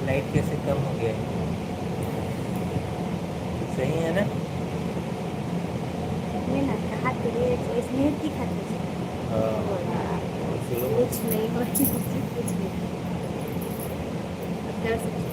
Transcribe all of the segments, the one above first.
Light कैसे कम हो गया है? सही है ना? ये ना कहा तेरे इसमें की खाते हाँ, चलो। कुछ नहीं हो कुछ नहीं अब कर सकते।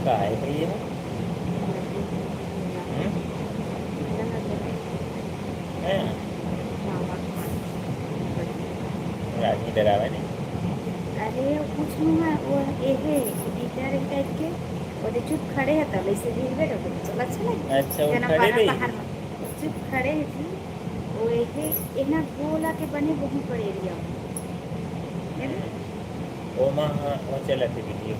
क्या है भाई ये? हैं? आदमी डरा हुआ नहीं? अरे कुछ नहीं है वो ये इधर टाइप के और चुप खड़े है तब ऐसे भीड़ बैठो तो चल अच्छा लगे अच्छा, वो जना खड़े बाहर रही? बाहर में चुप खड़े है थी वो ये ना गोला के बने बहुत बड़े एरिया ओ माँ, हाँ वो चला थे वीडियो।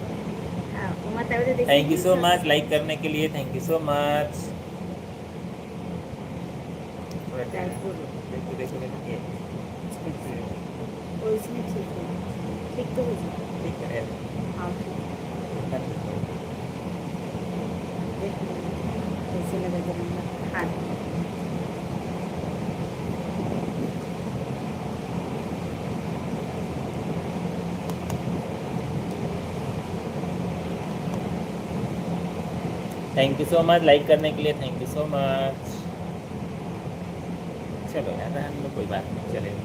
वो मतलब देखिए thank you so much like करने के लिए, थैंक यू सो मच। देखो देखो देखो ये। और इसमें ठीक है ठीक तो हो जाए ठीक है। हाँ कैसे लगा जरूर हाँ thank you so much like करने के लिए, थैंक यू सो मच। चलो यार, हम लोग कोई बात नहीं, चलेगा।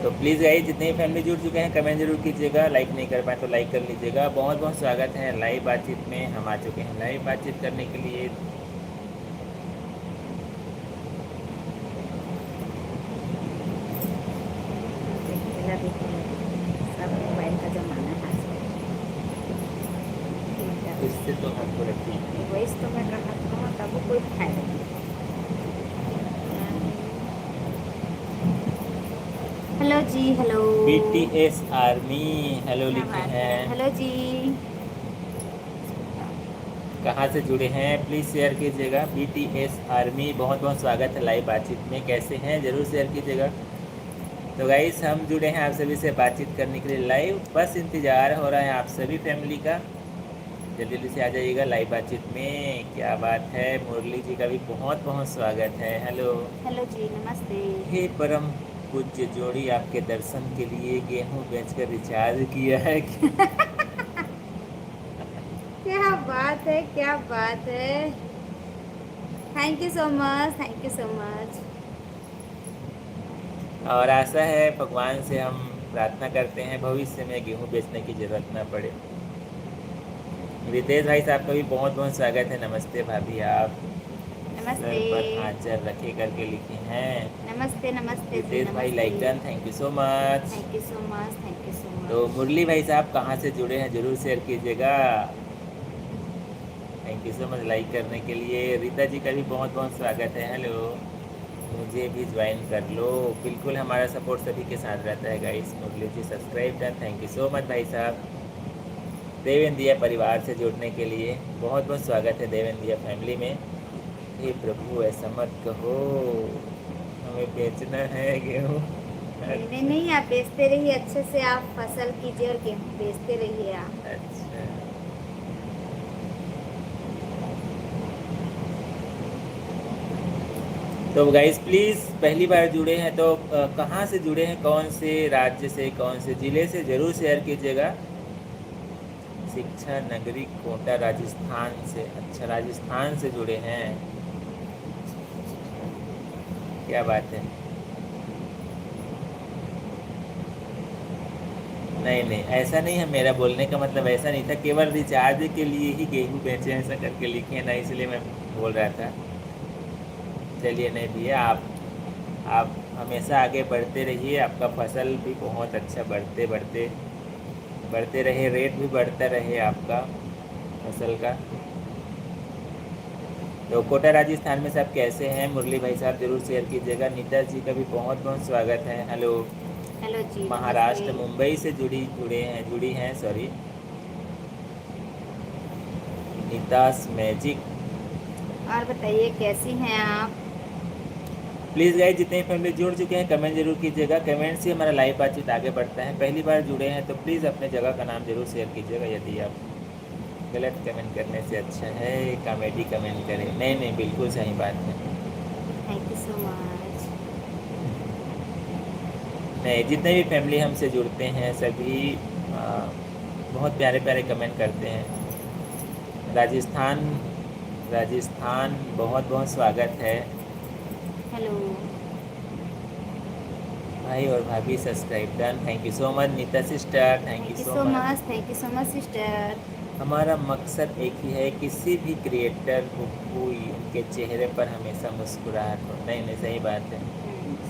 तो प्लीज़ गाइस, जितने भी फैमिली जुड़ चुके हैं कमेंट जरूर कीजिएगा, लाइक नहीं कर पाए तो लाइक कर लीजिएगा। बहुत बहुत स्वागत है लाइव बातचीत में, हम आ चुके हैं लाइव बातचीत करने के लिए। सब मोबाइल का जमाना है इससे तो हमको लगती है। वैसे तो मैं कहा था तब कोई फायदा नहीं। हेलो जी हेलो BTS आर्मी हेलो क्या लिखे बात है हैं। हेलो जी कहाँ से जुड़े हैं प्लीज़ शेयर कीजिएगा। BTS आर्मी बहुत बहुत स्वागत है लाइव बातचीत में, कैसे हैं ज़रूर शेयर कीजिएगा। तो गाइस, हम जुड़े हैं आप सभी से बातचीत करने के लिए लाइव, बस इंतज़ार हो रहा है आप सभी फैमिली का। जल्दी जल्दी से आ जाइएगा लाइव बातचीत में। क्या बात है, मुरली जी का भी बहुत बहुत स्वागत है। हेलो। जी नमस्ते हे परम पूज्य जोड़ी, आपके दर्शन के लिए गेहूं बेचकर रिचार्ज किया है। क्या बात है thank you so much thank you so much और आशा है भगवान से हम प्रार्थना करते हैं भविष्य में गेहूं बेचने की जरूरत ना पड़े। रितेश भाई साहब का भी बहुत बहुत स्वागत है। नमस्ते भाभी, आप नमस्ते सर पर आंचल रखे करके लिखे हैं। नमस्ते नमस्ते जी रितेश भाई नमस्ते like done, thank you so much. Thank you so much thank you सो तो मच मुरली भाई साहब कहाँ से जुड़े हैं जरूर शेयर कीजिएगा। Thank you so much like करने के लिए। रीता जी का भी बहुत बहुत स्वागत है। हेलो। मुझे भी ज्वाइन कर लो। बिल्कुल, हमारा सपोर्ट सभी के साथ रहता है guys. Murli ji subscribe done, thank you so much भाई साहब। देवेंद्रिया परिवार से जुड़ने के लिए बहुत बहुत स्वागत है देवेंद्रिया फैमिली में। हे प्रभु, ऐसा मत कहो, हमें बेचना है गेहूँ। नहीं नहीं नहीं आप बेचते रहिए अच्छे से आप फसल कीजिए और गेहूँ बेचते रहिए आप अच्छा, तो गाइस प्लीज़ पहली बार जुड़े हैं तो कहाँ से जुड़े हैं, कौन से राज्य से, कौन से ज़िले से, ज़रूर शेयर कीजिएगा। शिक्षा नगरी कोटा राजस्थान से। अच्छा, राजस्थान से जुड़े हैं, क्या बात है। नहीं नहीं, ऐसा नहीं है, मेरा बोलने का मतलब ऐसा नहीं था, केवल रिचार्ज के लिए ही गेहूँ बेचे ऐसा करके लिखे हैं ना, इसलिए मैं बोल रहा था। चलिए, नहीं भैया, आप हमेशा आगे बढ़ते रहिए, आपका फसल भी बहुत अच्छा बढ़ते बढ़ते बढ़ते रहे, रेट भी बढ़ता रहे आपका फसल का। तो कोटा राजस्थान में सब कैसे हैं? मुरली भाई साहब जरूर शेयर कीजिएगा। नीता जी का भी बहुत बहुत स्वागत है। हेलो। हेलो जी, महाराष्ट्र नमस्ते। मुंबई से जुड़ी हैं सॉरी, नीतास मैजिक। और बताइए कैसी हैं आप? प्लीज़ गाइस, जितने फैमिली जुड़ चुके हैं कमेंट जरूर कीजिएगा, कमेंट से हमारा लाइव बातचीत आगे बढ़ता है। पहली बार जुड़े हैं तो प्लीज़ अपने जगह का नाम जरूर शेयर कीजिएगा। यदि आप गलत कमेंट करने से अच्छा है कॉमेडी कमेंट करें। नहीं नहीं, बिल्कुल सही बात है। Thank you so much. नहीं, जितने भी फैमिली हमसे जुड़ते हैं सभी बहुत प्यारे प्यारे कमेंट करते हैं। राजस्थान राजस्थान बहुत बहुत स्वागत है। हेलो। भाई और भाभी subscribe done, thank you so much. Nita sister, thank you thank you so so much. Much. Thank you so much sister. हमारा मकसद एक ही है, किसी भी क्रिएटर को कोई उनके चेहरे पर हमेशा मुस्कुराहट हो। नहीं नहीं, सही बात है।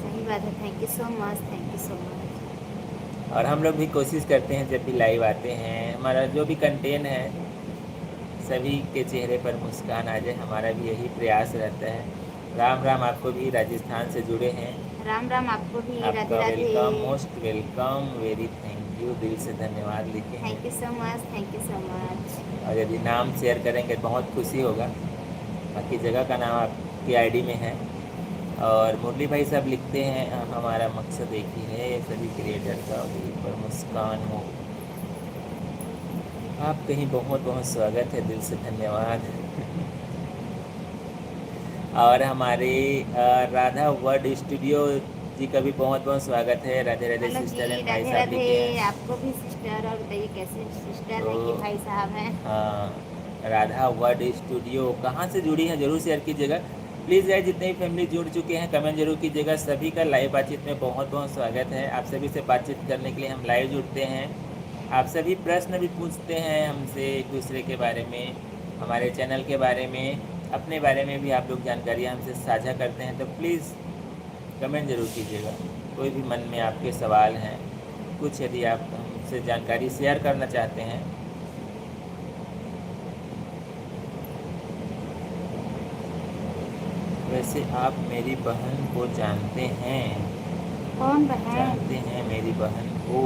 सही बात है। Thank you so much. Thank you so much. और हम लोग भी कोशिश करते हैं जब भी लाइव आते हैं, हमारा जो भी कंटेंट है सभी के चेहरे पर मुस्कान आ जाए, हमारा भी यही प्रयास रहता है। राम राम, आपको भी राजस्थान से जुड़े हैं, राम राम आपको भी। राधे आपका Radhe. Welcome, most welcome, very thank you, दिल से धन्यवाद लिखे हैं। Thank you so much. Thank you so much. और यदि नाम शेयर करेंगे बहुत खुशी होगा। बाकी जगह का नाम आपकी आईडी में है। और मुरली भाई साहब लिखते हैं, हमारा मकसद एक ही है, सभी क्रिएटर का ऊपर मुस्कान हो। आप कहीं बहुत बहुत स्वागत है, दिल से धन्यवाद। और हमारे राधा वर्ड स्टूडियो जी का भी बहुत बहुत स्वागत है। राधे राधे हेलो जी, सिस्टर एंड भाई राधे साहब राधे। लिखे हैं। आपको भी सिस्टर। और बताइए कैसे सिस्टर तो हैं कि भाई साहब हैं? हाँ, राधा वर्ड स्टूडियो कहाँ से जुड़ी है जरूर शेयर कीजिएगा। प्लीज़ यार, जितने भी फैमिली जुड़ चुके हैं कमेंट जरूर कीजिएगा। सभी का लाइव बातचीत में बहुत बहुत स्वागत है। आप सभी से बातचीत करने के लिए हम लाइव जुड़ते हैं। आप सभी प्रश्न भी पूछते हैं हमसे एक दूसरे के बारे में, हमारे चैनल के बारे में, अपने बारे में भी आप लोग जानकारियाँ हमसे साझा करते हैं। तो प्लीज़ कमेंट ज़रूर कीजिएगा। कोई भी मन में आपके सवाल हैं, कुछ यदि आप हमसे जानकारी शेयर करना चाहते हैं। वैसे आप मेरी बहन को जानते हैं? कौन बहन? जानते हैं मेरी बहन को?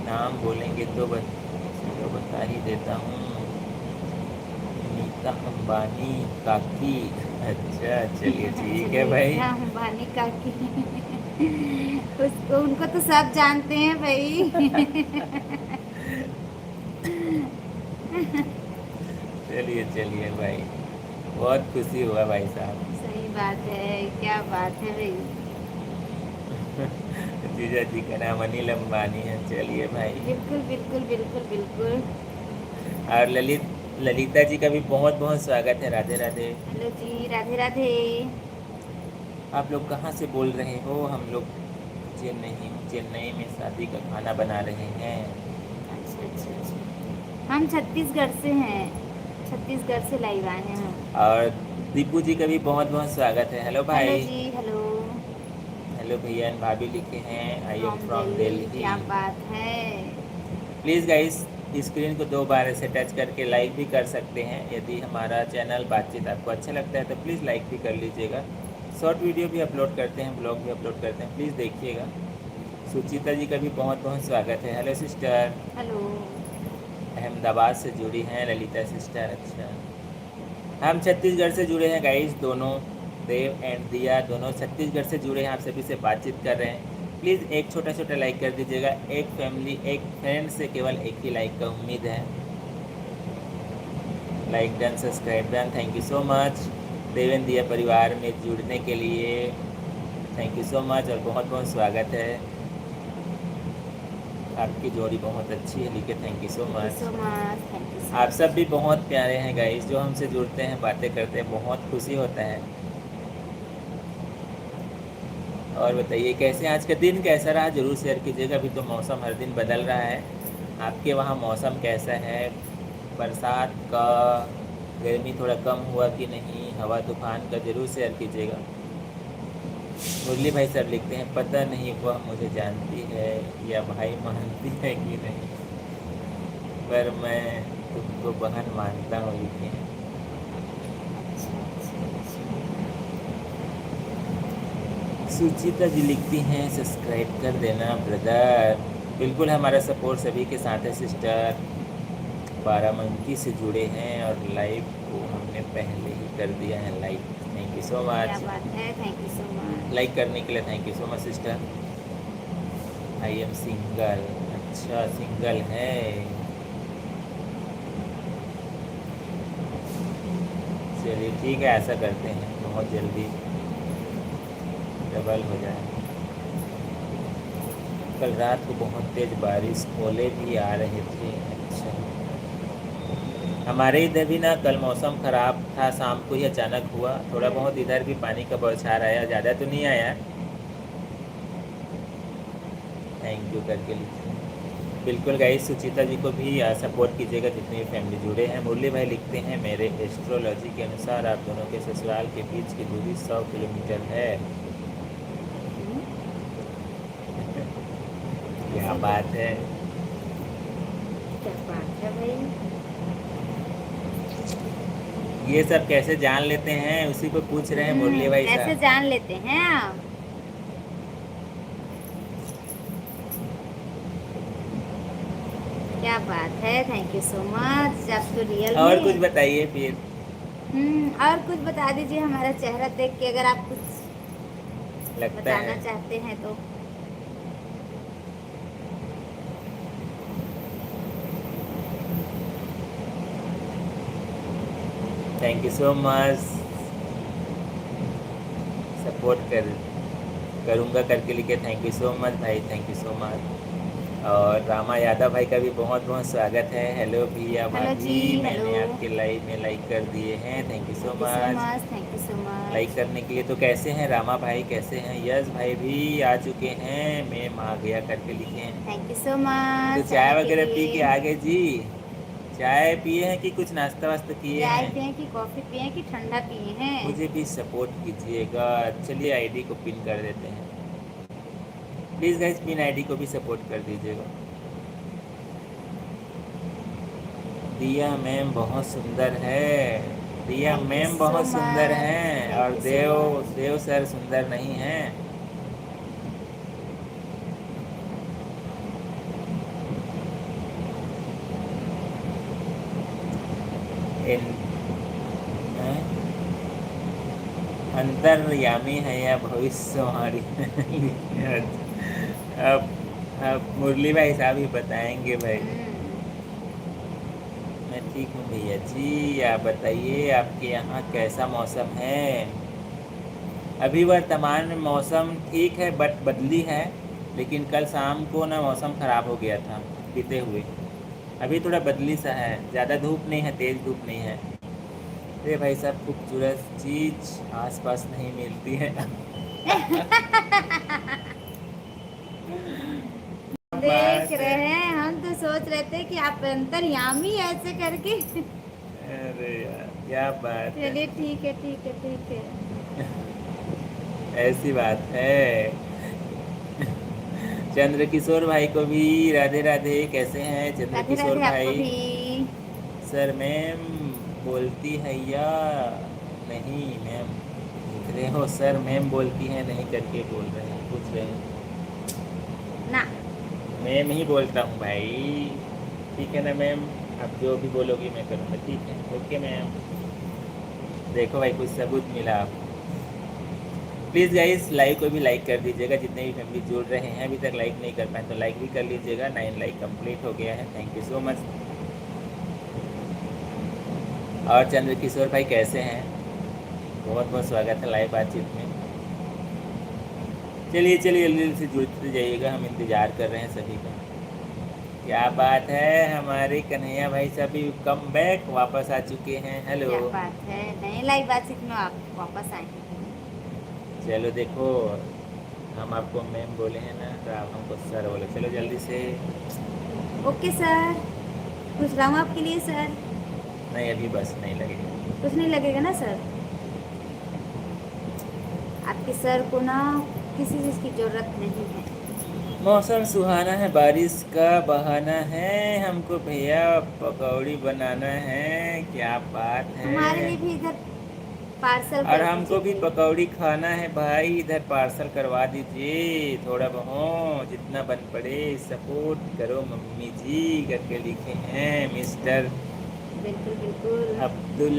नाम बोलेंगे तो चलो बता ही देता हूँ। नीता अंबानी काकी। अच्छा, चलिए ठीक है भाई। नीता अंबानी काकी। उसको उनको तो सब जानते हैं भाई। चलिए चलिए भाई, बहुत खुशी हुआ भाई साहब। सही बात है। क्या बात है भाई। जीजा जी का नाम अनिल अंबानी है। चलिए भाई। बिल्कुल बिल्कुल बिल्कुल बिल्कुल। और ललिता जी का भी बहुत बहुत स्वागत है। राधे राधे। हेलो जी, राधे राधे। आप लोग कहाँ से बोल रहे हो? हम लोग चेन्नई में शादी का खाना बना रहे हैं। अच्छा अच्छा अच्छा। हम छत्तीसगढ़ से हैं। छत्तीसगढ़ से लाइव आए हैं हम। और दीपू जी का भी बहुत बहुत स्वागत है। हेलो हेलो भाई। जी। हेलो। हेलो भैया एंड भाभी लिखे हैं, I am from from Delhi. Delhi. क्या बात है। प्लीज़ गाइस, स्क्रीन को 2 बार ऐसे टच करके लाइक भी कर सकते हैं। यदि हमारा चैनल बातचीत आपको अच्छा लगता है तो प्लीज़ लाइक भी कर लीजिएगा। शॉर्ट वीडियो भी अपलोड करते हैं, ब्लॉग भी अपलोड करते हैं, प्लीज़ देखिएगा। सुचिता जी का भी बहुत बहुत स्वागत है। Hello sister. हेलो। अहमदाबाद से जुड़ी हैं ललिता सिस्टर। अच्छा, हम छत्तीसगढ़ से जुड़े हैं गाइस, दोनों देव एंड दिया दोनों छत्तीसगढ़ से जुड़े हैं। आप सभी से बातचीत कर रहे हैं। प्लीज़ एक छोटा छोटा लाइक कर दीजिएगा। एक फैमिली, एक फ्रेंड से केवल एक ही लाइक का उम्मीद है। Like done, subscribe done, thank you so much. Devendra दिया परिवार में जुड़ने के लिए थैंक यू सो मच और बहुत बहुत स्वागत है। आपकी जोड़ी बहुत अच्छी है, लिखे thank you so thank you much. So much, thank you सो आप मच। सब भी बहुत प्यारे हैं गाइस, जो हमसे जुड़ते हैं, बातें करते हैं, बहुत खुशी होता है। और बताइए कैसे आज का दिन कैसा रहा, ज़रूर शेयर कीजिएगा। अभी तो मौसम हर दिन बदल रहा है, आपके वहाँ मौसम कैसा है, बरसात का, गर्मी थोड़ा कम हुआ कि नहीं, हवा तूफान का ज़रूर शेयर कीजिएगा। मुरली भाई साहब लिखते हैं पता नहीं वह मुझे जानती है या भाई मानती है कि नहीं, पर मैं तुमको बहन मानता हूँ, लिखे हैं। अच्छा अच्छा अच्छा। सुचिता जी लिखती हैं सब्सक्राइब कर देना ब्रदर। बिल्कुल, हमारा सपोर्ट सभी के साथ है सिस्टर। बाराबंकी से जुड़े हैं और लाइव को हमने पहले ही कर दिया है लाइक, थैंक यू सो क्या मच। बात है, thank you so much. Like करने के लिए thank you so much sister. I am single, अच्छा सिंगल है, चलिए ठीक है, ऐसा करते हैं बहुत जल्दी डबल हो जाए। कल रात को बहुत तेज़ बारिश, ओले भी आ रहे थे। अच्छा, हमारे इधर भी ना कल मौसम ख़राब था, शाम को ही अचानक हुआ, थोड़ा बहुत इधर भी पानी का बौछार आया, ज़्यादा तो नहीं आया। थैंक यू करके लिखिए। बिल्कुल गाइस, सुचिता जी को भी सपोर्ट कीजिएगा, जितने भी फैमिली जुड़े हैं। मुरली भाई लिखते हैं मेरे एस्ट्रोलॉजी के अनुसार आप दोनों के ससुराल के बीच की दूरी 100 किलोमीटर है। क्या बात है, क्या बात है भाई। ये सब कैसे जान लेते हैं, उसी को पूछ रहे हैं मुरली भाई कैसे साहब। जान लेते हैं आप। क्या बात है, थैंक यू सो मच, आप तो रियल और कुछ में। बताइए फिर। और कुछ बता दीजिए, हमारा चेहरा देख के अगर आप कुछ लगता बताना है चाहते हैं तो। Thank you so much, support करूँगा करके लिखे, थैंक यू सो मच भाई, थैंक यू सो मच। और रामा यादव भाई का भी बहुत बहुत स्वागत है। हेलो भैया हेलो भाभी, जी, हेलो। मैंने आपके लाइव में लाइक कर दिए हैं, thank you so thank you so much. Much, thank you so like much. करने के लिए तो कैसे हैं रामा भाई, कैसे हैं, यस भाई भी आ चुके हैं, मैम आ गया करके लिखे हैं। थैंक यू सो तो मच आने चाय के वगैरह पी के लिए। आ गए जी, चाय पिए हैं कि कुछ नाश्ता वास्ता किए चाय हैं। पिए कि कॉफ़ी पिए कि ठंडा पिए हैं। मुझे भी सपोर्ट कीजिएगा, चलिए आईडी को पिन कर देते हैं, प्लीज़ गाइस पिन आईडी को भी सपोर्ट कर दीजिएगा। दिया मैम बहुत सुंदर है, दिया थैंक यू मैम सो बहुत सुंदर मच, हैं, और thank you so Dev much. Dev sir सुंदर नहीं हैं। इन हैं? अंतर्यामी है या भविष्यवाणी अब मुरली भाई साहब ही बताएंगे भाई। मैं ठीक हूँ भैया जी, आप बताइए आपके यहाँ कैसा मौसम है। अभी वर्तमान में मौसम ठीक है बट बदली है, लेकिन कल शाम को ना मौसम ख़राब हो गया था बीते हुए। अभी थोड़ा बदली सा है, ज़्यादा धूप नहीं है, तेज़ धूप नहीं है। अरे भाई साहब, खूबसूरत चीज़ आसपास नहीं मिलती है देख बात है। रहे हैं, हम तो सोच रहे थे कि आप अंतर्यामी ऐसे करके। अरे यार क्या बात है, चलिए ठीक है, ठीक है, ठीक है। ऐसी बात है। चंद्र किशोर भाई को भी राधे राधे, कैसे हैं चंद्र राधे किशोर राधे आपको भाई। भी। सर मैम बोलती है या नहीं, मैम लिख रहे हो, सर मैम बोलती हैं नहीं करके बोल रहे हैं, पूछ रहे हैं। ना। मैम ही बोलता हूँ भाई, ठीक है ना मैम, आप जो भी बोलोगी मैं करूँगा, ठीक है, ओके मैम। देखो भाई कुछ सबूत मिला आपको। प्लीज़ गाइस लाइव को भी लाइक कर दीजिएगा, जितने भी फैमिली जुड़ रहे हैं अभी तक लाइक नहीं कर पाए तो लाइक भी कर लीजिएगा। 9 लाइक कंप्लीट हो गया है, थैंक यू सो मच। और चंद्र किशोर भाई कैसे हैं, बहुत बहुत स्वागत है लाइव बातचीत में। चलिए चलिए जल्दी जल्दी से जुड़ते जाइएगा, हम इंतज़ार कर रहे हैं सभी का। क्या बात है, हमारे कन्हैया भाई साहब भी कम बैक वापस आ चुके हैं। हेलो। क्या बात है, नए लाइव बातचीत में आप वापस आए हैं। चलो देखो, हम आपको मैम बोले हैं ना, तो आप हमको सर बोले। चलो जल्दी से। ओके सर, कुछ लाऊं आपके लिए सर? नहीं, अभी बस नहीं लगेगा। कुछ नहीं लगेगा ना सर? आपके सर को ना किसी चीज़ की जरूरत नहीं है। मौसम सुहाना है, बारिश का बहाना है, हमको भैया पकौड़ी बनाना है। क्या बात हमारे है। लिए भी इधर पार्सल और कर हमको दीजिए भी प्लीज। पकौड़ी खाना है भाई, इधर पार्सल करवा दीजिए। थोड़ा बहुत जितना बन पड़े सपोर्ट करो मम्मी जी, करके लिखे हैं मिस्टर बिल्कुल बिल्कुल। अब्दुल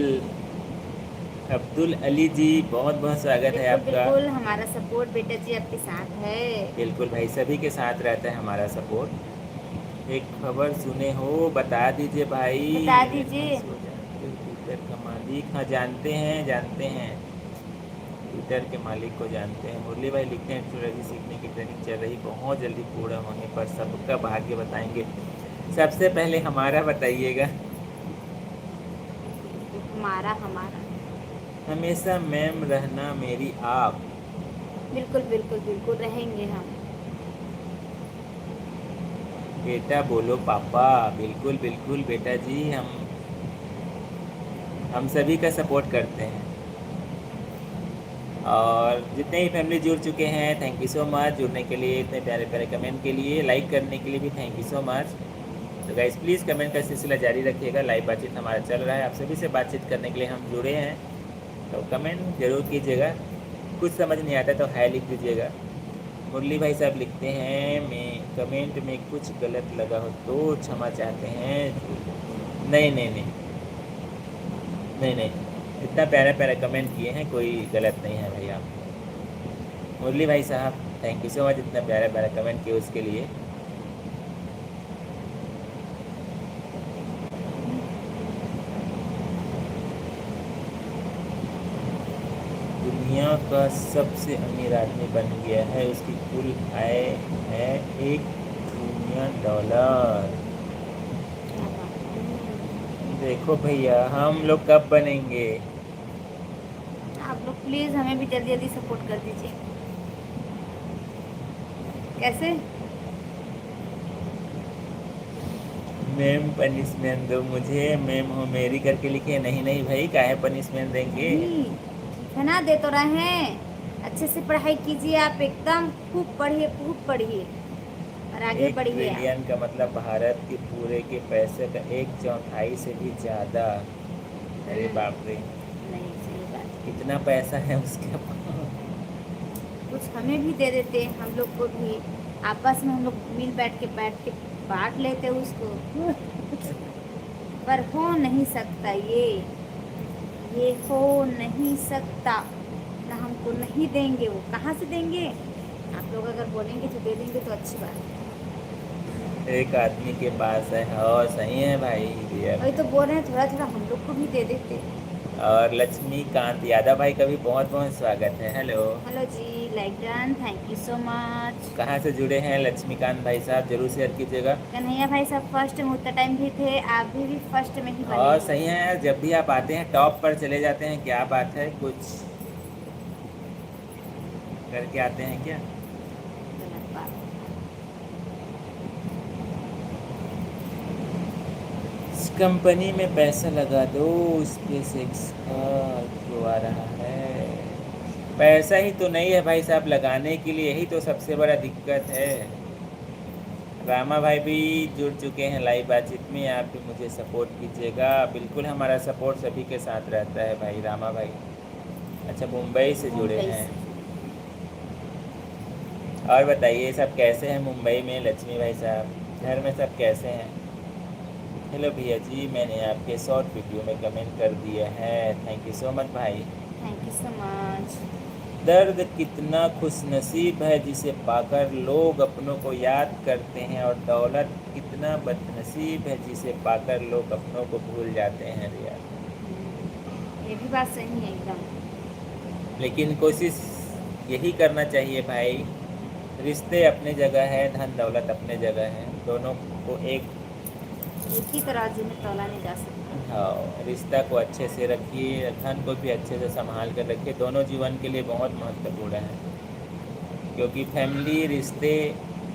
अब्दुल अली जी। बहुत बहुत स्वागत है बिल्कुल आपका। बिल्कुल, हमारा सपोर्ट बेटा जी आपके साथ है। बिल्कुल भाई, सभी के साथ रहता है हमारा सपोर्ट। एक खबर सुने हो, बता दीजिए भाई। बता दीजिए। रिलायंस हो जानते हो, ट्विटर का मालिक? हाँ जानते हैं, जानते हैं। ट्विटर के मालिक को जानते हैं। मुरली भाई लिखते हैं एस्ट्रोलॉजी सीखने की ट्रेनिंग चल रही, बहुत जल्दी पूरा होने पर सबका भाग्य बताएंगे। सबसे पहले हमारा बताइएगा। हमारा हमारा। हमेशा मैम रहना मेरी आप। बिल्कुल बिल्कुल बिल्कुल रहेंगे हम। बेटा बोलो पापा। बिल्कुल बिल्कुल बेटा जी, हम सभी का सपोर्ट करते हैं। और जितने ही फैमिली जुड़ चुके हैं, थैंक यू सो मच जुड़ने के लिए, इतने प्यारे प्यारे कमेंट के लिए, लाइक करने के लिए भी थैंक यू सो मच। तो गाइस प्लीज़ कमेंट का सिलसिला जारी रखिएगा। लाइव बातचीत हमारा चल रहा है, आप सभी से बातचीत करने के लिए हम जुड़े हैं। तो कमेंट जरूर कीजिएगा। कुछ समझ नहीं आता तो हाय लिख दीजिएगा। मुरली भाई साहब लिखते हैं, मैं कमेंट में कुछ गलत लगा हो तो क्षमा चाहते हैं। नहीं नहीं नहीं नहीं नहीं, इतना प्यारा प्यारा कमेंट किए हैं, कोई गलत नहीं है भैया। मुरली भाई साहब थैंक यू सो मच इतना प्यारा प्यारा कमेंट किए उसके लिए। दुनिया का सबसे अमीर आदमी बन गया है, उसकी कुल आय है $1 ट्रिलियन। देखो भैया, हम लोग कब बनेंगे? आप लोग प्लीज हमें भी जल्दी जल्दी सपोर्ट कर दीजिए। कैसे? मैम पनिशमेंट दो मुझे, मैम हो मेरी करके लिखे। नहीं नहीं भाई, काहे पनिशमेंट देंगे। नहीं ठीक है ना, दे तो रहे हैं। अच्छे से पढ़ाई कीजिए आप, एकदम खूब पढ़िए और आगे 1 ट्रिलियन बढ़िए आप। का मतलब भारत के पूरे के पैसे का 1/4 से भी ज़्यादा। अरे बाप रे, नहीं सही बात। कितना पैसा है उसके पास। कुछ हमें भी दे देते, हम लोग को भी आपस में हम लोग मिल बैठ के बांट लेते उसको। पर हो नहीं सकता ये हो नहीं सकता ना, हमको नहीं देंगे। वो कहाँ से देंगे? आप लोग अगर बोलेंगे तो दे देंगे, तो अच्छी बात है। एक आदमी के पास है, और सही है भाई रियल वही में। तो बोल रहे हैं, थोड़ा थोड़ा हम लोग को भी दे देते। और लक्ष्मीकांत यादव भाई का भी बहुत बहुत स्वागत है। हेलो। हेलो जी, like done, thank you so much. कहाँ से जुड़े हैं लक्ष्मीकांत भाई साहब, जरूर शेयर कीजिएगा। कन्हैया भाई सब फर्स्ट में उतना टाइम भी थे, आप भी फर्स्ट में ही बने और हैं। सही है, जब भी आप आते हैं टॉप पर चले जाते हैं, क्या बात है, कुछ करके आते हैं क्या? गलत बात। इस कंपनी में पैसा लगा दो, स्पेस एक्स का जो आ रहा है। पैसा ही तो नहीं है भाई साहब लगाने के लिए, यही तो सबसे बड़ा दिक्कत है। रामा भाई भी जुड़ चुके हैं लाइव बातचीत में, आप भी मुझे सपोर्ट कीजिएगा। बिल्कुल हमारा सपोर्ट सभी के साथ रहता है भाई। रामा भाई अच्छा मुंबई से जुड़े मुंबई हैं। से। और बताइए सब कैसे हैं मुंबई में, लक्ष्मी भाई साहब घर में सब कैसे हैं? हेलो भैया जी, मैंने आपके शॉर्ट वीडियो में कमेंट कर दिया है, थैंक यू सो मच भाई। Thank you so much. दर्द कितना खुशनसीब है जिसे पाकर लोग अपनों को याद करते हैं, और दौलत कितना बदनसीब है जिसे पाकर लोग अपनों को भूल जाते हैं रिया। ये भी बात सही है एकदम। लेकिन कोशिश यही करना चाहिए भाई। रिश्ते अपने जगह है, धन दौलत अपने जगह है, दोनों को एक ही तराजू में तौला नहीं जा सकता। हाँ, रिश्ता को अच्छे से रखिए, धन को भी अच्छे से संभाल कर रखिए। दोनों जीवन के लिए बहुत महत्वपूर्ण है, क्योंकि फैमिली रिश्ते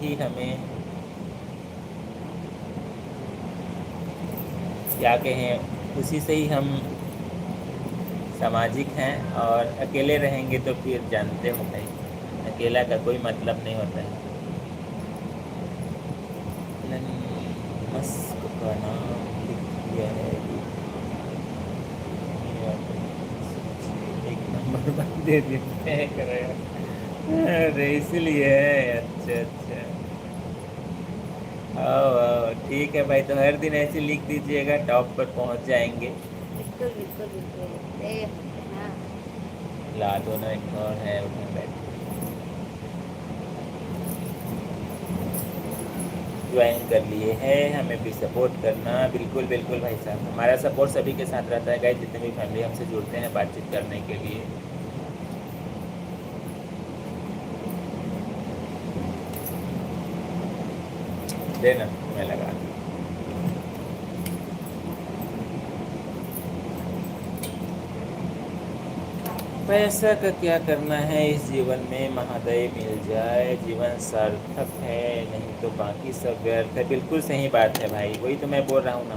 ही हमें क्या कहें, उसी से ही हम सामाजिक हैं। और अकेले रहेंगे तो फिर जानते हो भाई, अकेला का कोई मतलब नहीं होता है। मस्क का नाम लिख दिया है, एक नंबर दे देते हैं करेगा। अरे इसलिए है, अच्छा अच्छा। आओ ठीक है भाई, तो हर दिन ऐसे लिख दीजिएगा, टॉप पर पहुंच जाएंगे। बिल्कुल बिल्कुल बिल्कुल। हाँ ला दो ना, एक और है उधर बैठ ज्वाइन कर लिए हैं। हमें भी सपोर्ट करना, बिल्कुल बिल्कुल भाई साहब, हमारा सपोर्ट सभी के साथ रहता है गाइस, जितने भी फैमिली हमसे जुड़ते हैं बातचीत करने के लिए। देना मैं लगा दूँ। पैसा का क्या करना है इस जीवन में, महादेव मिल जाए जीवन सार्थक है, नहीं तो बाकी सब व्यर्थ है। बिल्कुल सही बात है भाई, वही तो मैं बोल रहा हूँ ना,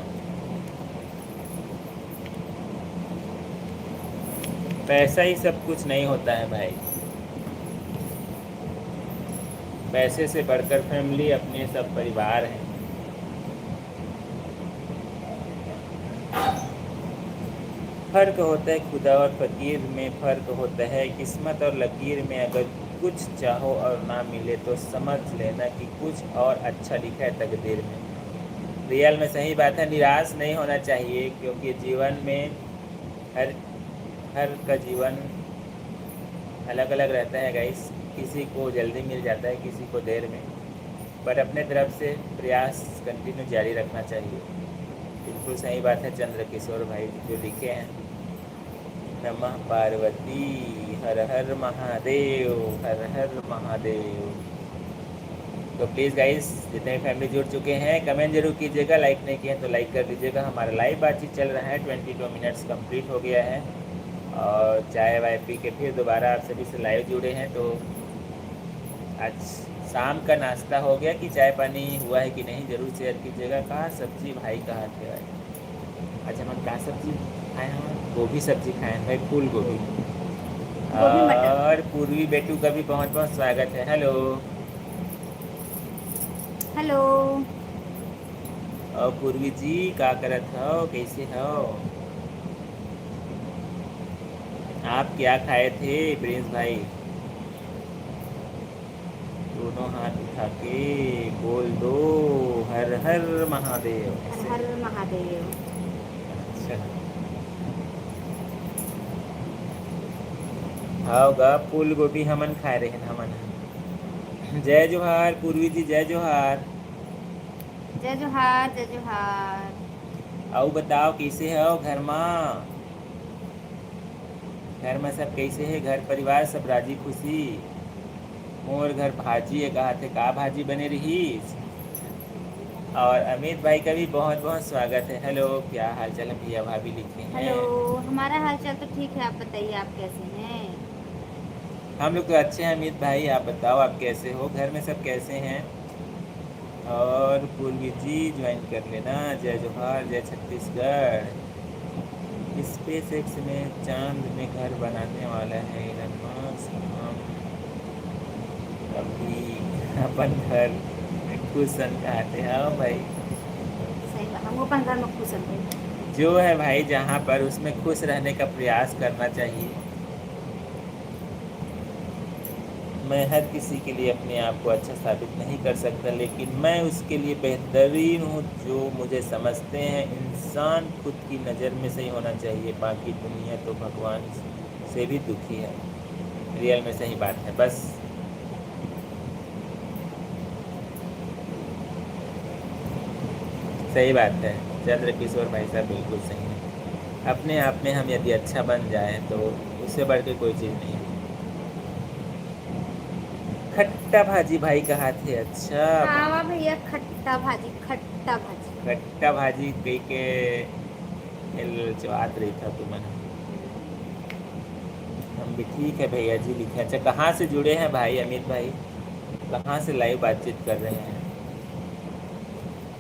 पैसा ही सब कुछ नहीं होता है भाई। पैसे से बढ़कर फैमिली अपने सब परिवार हैं। फ़र्क होता है खुदा और फ़कीर में, फ़र्क होता है किस्मत और लकीर में। अगर कुछ चाहो और ना मिले तो समझ लेना कि कुछ और अच्छा लिखा है तकदीर में। रियल में सही बात है, निराश नहीं होना चाहिए, क्योंकि जीवन में हर हर का जीवन अलग अलग रहता है गाइस। किसी को जल्दी मिल जाता है, किसी को देर में, पर अपने तरफ से प्रयास कंटिन्यू जारी रखना चाहिए। बिल्कुल सही बात है चंद्र किशोर भाई जो लिखे हैं। नमः पार्वती, हर हर महादेव, हर हर महादेव। तो प्लीज़ गाइस, जितने फैमिली जुड़ चुके हैं कमेंट जरूर कीजिएगा, लाइक नहीं किए तो लाइक कर दीजिएगा। हमारा लाइव बातचीत चल रहा है, 22 मिनट्स कंप्लीट हो गया है, और चाय वाय पी के फिर दोबारा आप सभी से लाइव जुड़े हैं। तो आज शाम का नाश्ता हो गया कि चाय पानी हुआ है कि नहीं, ज़रूर शेयर कीजिएगा। कहाँ सब्जी भाई, कहाँ थे भाई? अच्छा हम कहाँ सब्जी खाए हैं? गोभी सब्जी खाए हैं भाई, फूल गोभी। गोभी मटर। और पूर्वी बेटू का भी बहुत बहुत स्वागत है। हेलो। हेलो। और पूर्वी जी क्या करत हो, कैसे हो? आप क्या खाए थे प्रिंस भाई? दोनों हाथ उठा के बोल दो हर हर महादेव। हर हर महादेव। अच्छा होगा, फूल गोभी हमन खाए रहे हैं हमन। जय जोहार पूर्वी जी, जय जोहार। जय जोहार जय जोहार। आओ बताओ कैसे हो घर में? घर में सब कैसे है, घर परिवार सब राजी खुशी? मोर घर भाजी है, कहा थे का भाजी बने रही। और अमित भाई का भी बहुत बहुत स्वागत है। हेलो, क्या हाल चाल है भैया भाभी लिखे हैं? हेलो, हमारा हालचाल तो ठीक है, आप बताइए आप कैसे हैं? हम लोग तो अच्छे हैं अमित भाई, आप बताओ आप कैसे हो, घर में सब कैसे हैं? और पूर्वी जी ज्वाइन कर लेना। जय जोहार, जय छत्तीसगढ़। स्पेस एक्स में चांद में घर बनाने वाला है इलन मस्क। हम अभी अपन घर खुश कहते हैं। हाँ भाई, सही बात, हम अपन घर में खुश हैं। जो है भाई जहाँ पर उसमें खुश रहने का प्रयास करना चाहिए। मैं हर किसी के लिए अपने आप को अच्छा साबित नहीं कर सकता, लेकिन मैं उसके लिए बेहतरीन हूँ जो मुझे समझते हैं। इंसान खुद की नज़र में सही होना चाहिए, बाकी दुनिया तो भगवान से भी दुखी है। रियल में सही बात है, बस सही बात है चंद्र किशोर भाई साहब, बिल्कुल सही है। अपने आप में हम यदि अच्छा बन जाएं तो उससे बढ़ के कोई चीज़ नहीं है। खट्टा भाजी भाई कहा थे। अच्छा, खावा भैया खट्टा भाजी, खट्टा भाजी। खट्टा भाजी कही के ललचवात रही था तुमन। हम भी ठीक है भैया जी लिखे। अच्छा, कहाँ से जुड़े हैं भाई अमित भाई, कहाँ से लाइव बातचीत कर रहे हैं?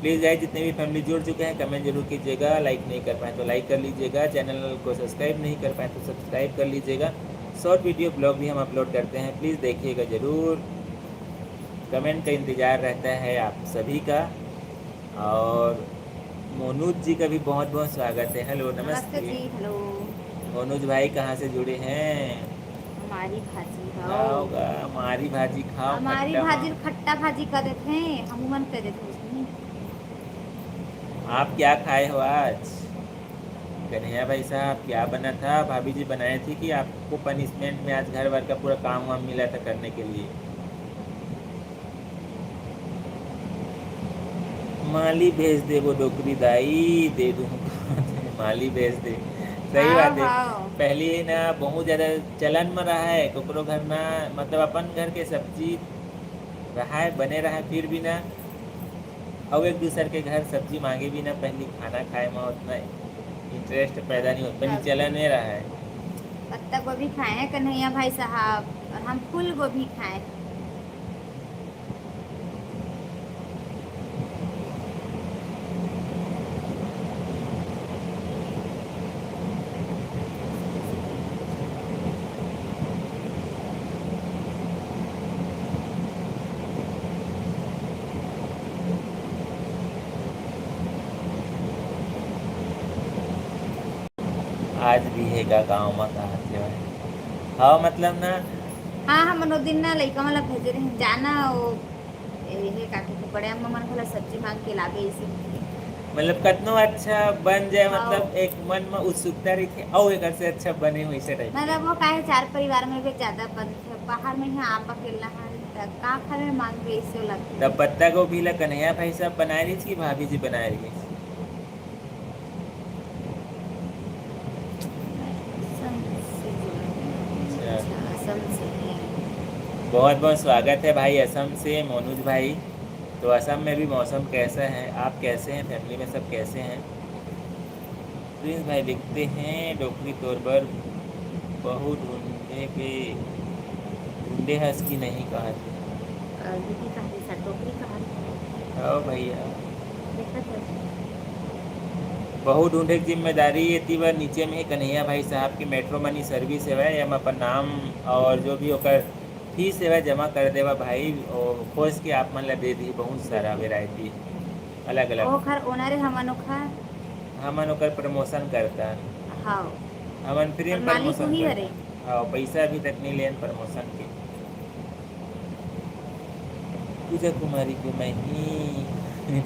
प्लीज़ गाइस, जितने भी फैमिली जुड़ चुके हैं कमेंट जरूर कीजिएगा। लाइक नहीं कर पाए तो लाइक कर लीजिएगा, चैनल को सब्सक्राइब नहीं कर पाए तो सब्सक्राइब कर लीजिएगा। शॉर्ट वीडियो ब्लॉग भी हम अपलोड करते हैं, प्लीज़ देखिएगा ज़रूर। कमेंट का इंतज़ार रहता है आप सभी का। और मोनूज जी का भी बहुत बहुत स्वागत है। हेलो, नमस्ते जी, नमस्ते हेलो। मोनूज भाई, कहाँ से जुड़े हैं? हमारी भाजी खाओगा हमारी भाजी खाओ, हमारी खट्टा भाजी हाँ। खट्टा भाजी कर देते हैं, हम मन कर देते हैं उसमें। आप क्या खाए हो आज? कन्हैया भाई साहब, क्या बना था? भाभी जी बनाए थी कि आपको पनिशमेंट में आज घर भर का पूरा काम वाम मिला था करने के लिए? माली भेज दे वो डोकरी दाई, दे दूँगा माली भेज दे। सही हाँ बात है। हाँ। पहले ना बहुत ज़्यादा चलन में रहा है ककरो घर ना, मतलब अपन घर के सब्जी रहा है बने रहा है, फिर भी ना और एक दूसरे के घर सब्जी मांगे भी ना, पहले खाना खाए में उतना इंटरेस्ट पैदा नहीं होता, पहले चलन नहीं रहा है। पत्ता गोभी खाए हैं कन्हैया भाई साहब, और हम फूल गोभी खाए। आज भी है का गाँव में कहा से हाँ, मतलब ना हाँ हम मनो दिन ना लइका वाला भेजे रहे जाना वो ये काके के बड़े अम्मा मन भला सब्जी मांग के लागे इसे। मतलब कितना अच्छा बन जाए, हाँ। मतलब एक मन में उत्सुकता रही थी और एक से अच्छा बने हुई से रही। मतलब वो काहे चार परिवार में भी ज्यादा बन थे, बाहर में ही आप अकेला है तक का खाने में मांग के इसे लगता तब पत्ता गोभी ला कन्हैया भाई साहब बना रही थी, भाभी जी बना रही थी। बहुत बहुत स्वागत है भाई असम से मोनूज भाई। तो असम में भी मौसम कैसा है, आप कैसे हैं, फैमिली में सब कैसे हैं? प्रिंस भाई लिखते हैं डोकरी तौर पर बहु ढूंढने के ढूंढे हंस की नहीं कहा थे। हाँ भैया, बहु ढूंढे की जिम्मेदारी ये थी वह नीचे में ही कन्हैया भाई साहब की मेट्रो मनी सर्विस है, हम अपन नाम और जो भी होकर फीस सेवा जमा कर देवा भाई, और खोज के आप मन ला दे दी बहुत सारा वेराइटी अलग अलग। ओखर ओनरे हमन ओखर हमन ओकर प्रमोशन करता, हाँ हमन फ्री में मालिक प्रमोशन वही करता। हरे। हाँ, पैसा अभी तक नहीं लेन प्रमोशन के। पूजा कुमारी को मैं ही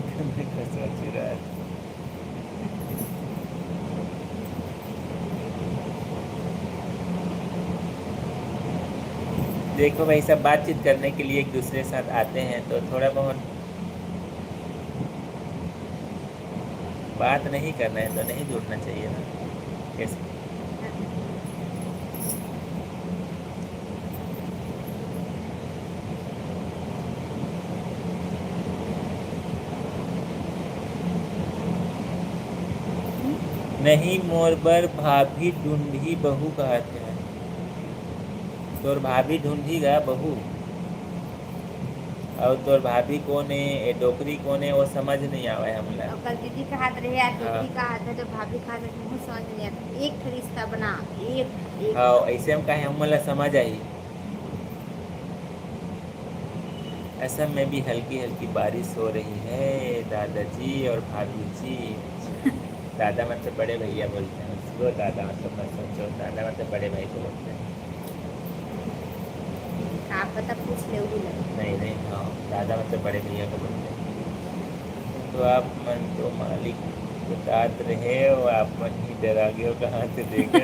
सोच रहा था। देखो भाई, सब बातचीत करने के लिए एक दूसरे के साथ आते हैं तो थोड़ा बहुत बात नहीं करना है तो नहीं जुड़ना चाहिए ना, कैसे? नहीं मोर बर भाभी ढूंढी बहू कहते हैं, तोर भाभी ढूंढी गा बहू, और तोर भाभी कौन है, डोकरी कौन है, वो समझ नहीं आवा है हमला। और कल दीदी का हाथ रहे यार, हाँ। दीदी का हाथ है, जब भाभी का हाथ है मुझे समझ नहीं आता, एक रिश्ता बना एक हाँ, ऐसे हम कहे हमला समझ आई। असम में भी हल्की हल्की बारिश हो रही है दादाजी और भाभी जी। दादा मतलब बड़े भैया बोलते हैं उसको, दादा मतलब मैं सोचो, दादा मतलब बड़े भाई को बोलते हैं। आप पता पूछ ले नहीं नहीं, हाँ, दादा मतलब बड़े भैया को बोलते हैं। तो आप मन तो मालिक बतात रहे हो, आप मन ही डरा गए हो, कहाँ से देखे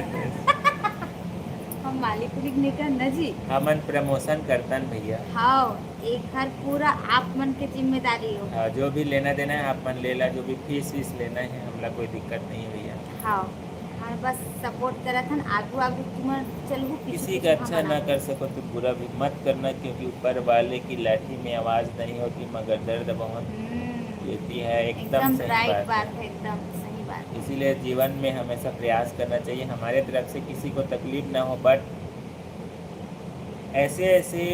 हम मालिक को लिखने का न जी। हमन प्रमोशन करतन भैया। हाँ एक घर पूरा आप मन के जिम्मेदारी हो। हाँ, जो भी लेना देना है आप मन लेला, जो भी फीस वीस लेना है हमला कोई दिक्कत नहीं है भैया। हाँ और बस सपोर्ट करा था आगू आगू तुम चलू किसी का अच्छा ना कर सको तो बुरा भी मत करना, क्योंकि ऊपर वाले की लाठी में आवाज़ नहीं होती मगर दर्द बहुत देती है। एकदम सही राइट बात बात है। है, एकदम सही बात है। इसीलिए जीवन में हमेशा प्रयास करना चाहिए हमारे तरफ से किसी को तकलीफ ना हो, बट ऐसे ऐसे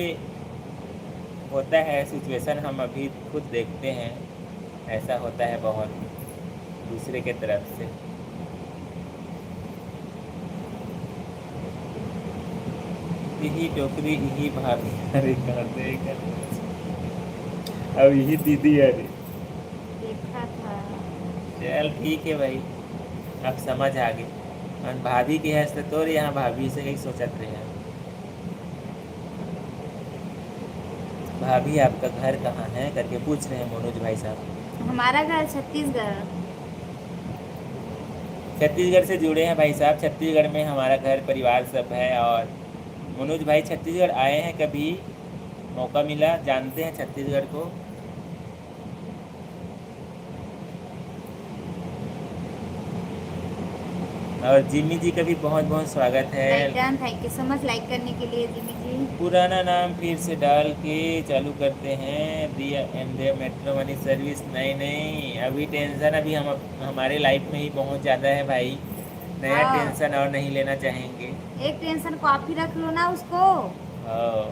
होता है सिचुएशन, हम अभी खुद देखते हैं, ऐसा होता है बहुत दूसरे के तरफ से। यही टोकरी यही भाभी, अरे कहते अब यही दीदी, अरे देखा था। चल ठीक है भाई, अब समझ आ गई। और भाभी की हैसियत तो यहाँ भाभी से यही सोचत रहे हैं। भाभी आपका घर कहाँ है करके पूछ रहे हैं मनोज भाई साहब। हमारा घर छत्तीसगढ़। छत्तीसगढ़ से जुड़े हैं भाई साहब, छत्तीसगढ़ में हमारा घर परिवार सब है। और मनोज भाई छत्तीसगढ़ आए हैं कभी, मौका मिला, जानते हैं छत्तीसगढ़ को। और जिमी जी का भी बहुत बहुत स्वागत है। Thank you so much like करने के लिए जिमी जी। पुराना नाम फिर से डाल के चालू करते हैं दिया एंड मेट्रो मनी सर्विस। नहीं नहीं, अभी टेंशन अभी हमारे लाइफ में ही बहुत ज़्यादा है भाई, नया हाँ। टेंशन और नहीं लेना चाहेंगे। एक टेंशन को आप ही रख लो ना उसको। हाँ,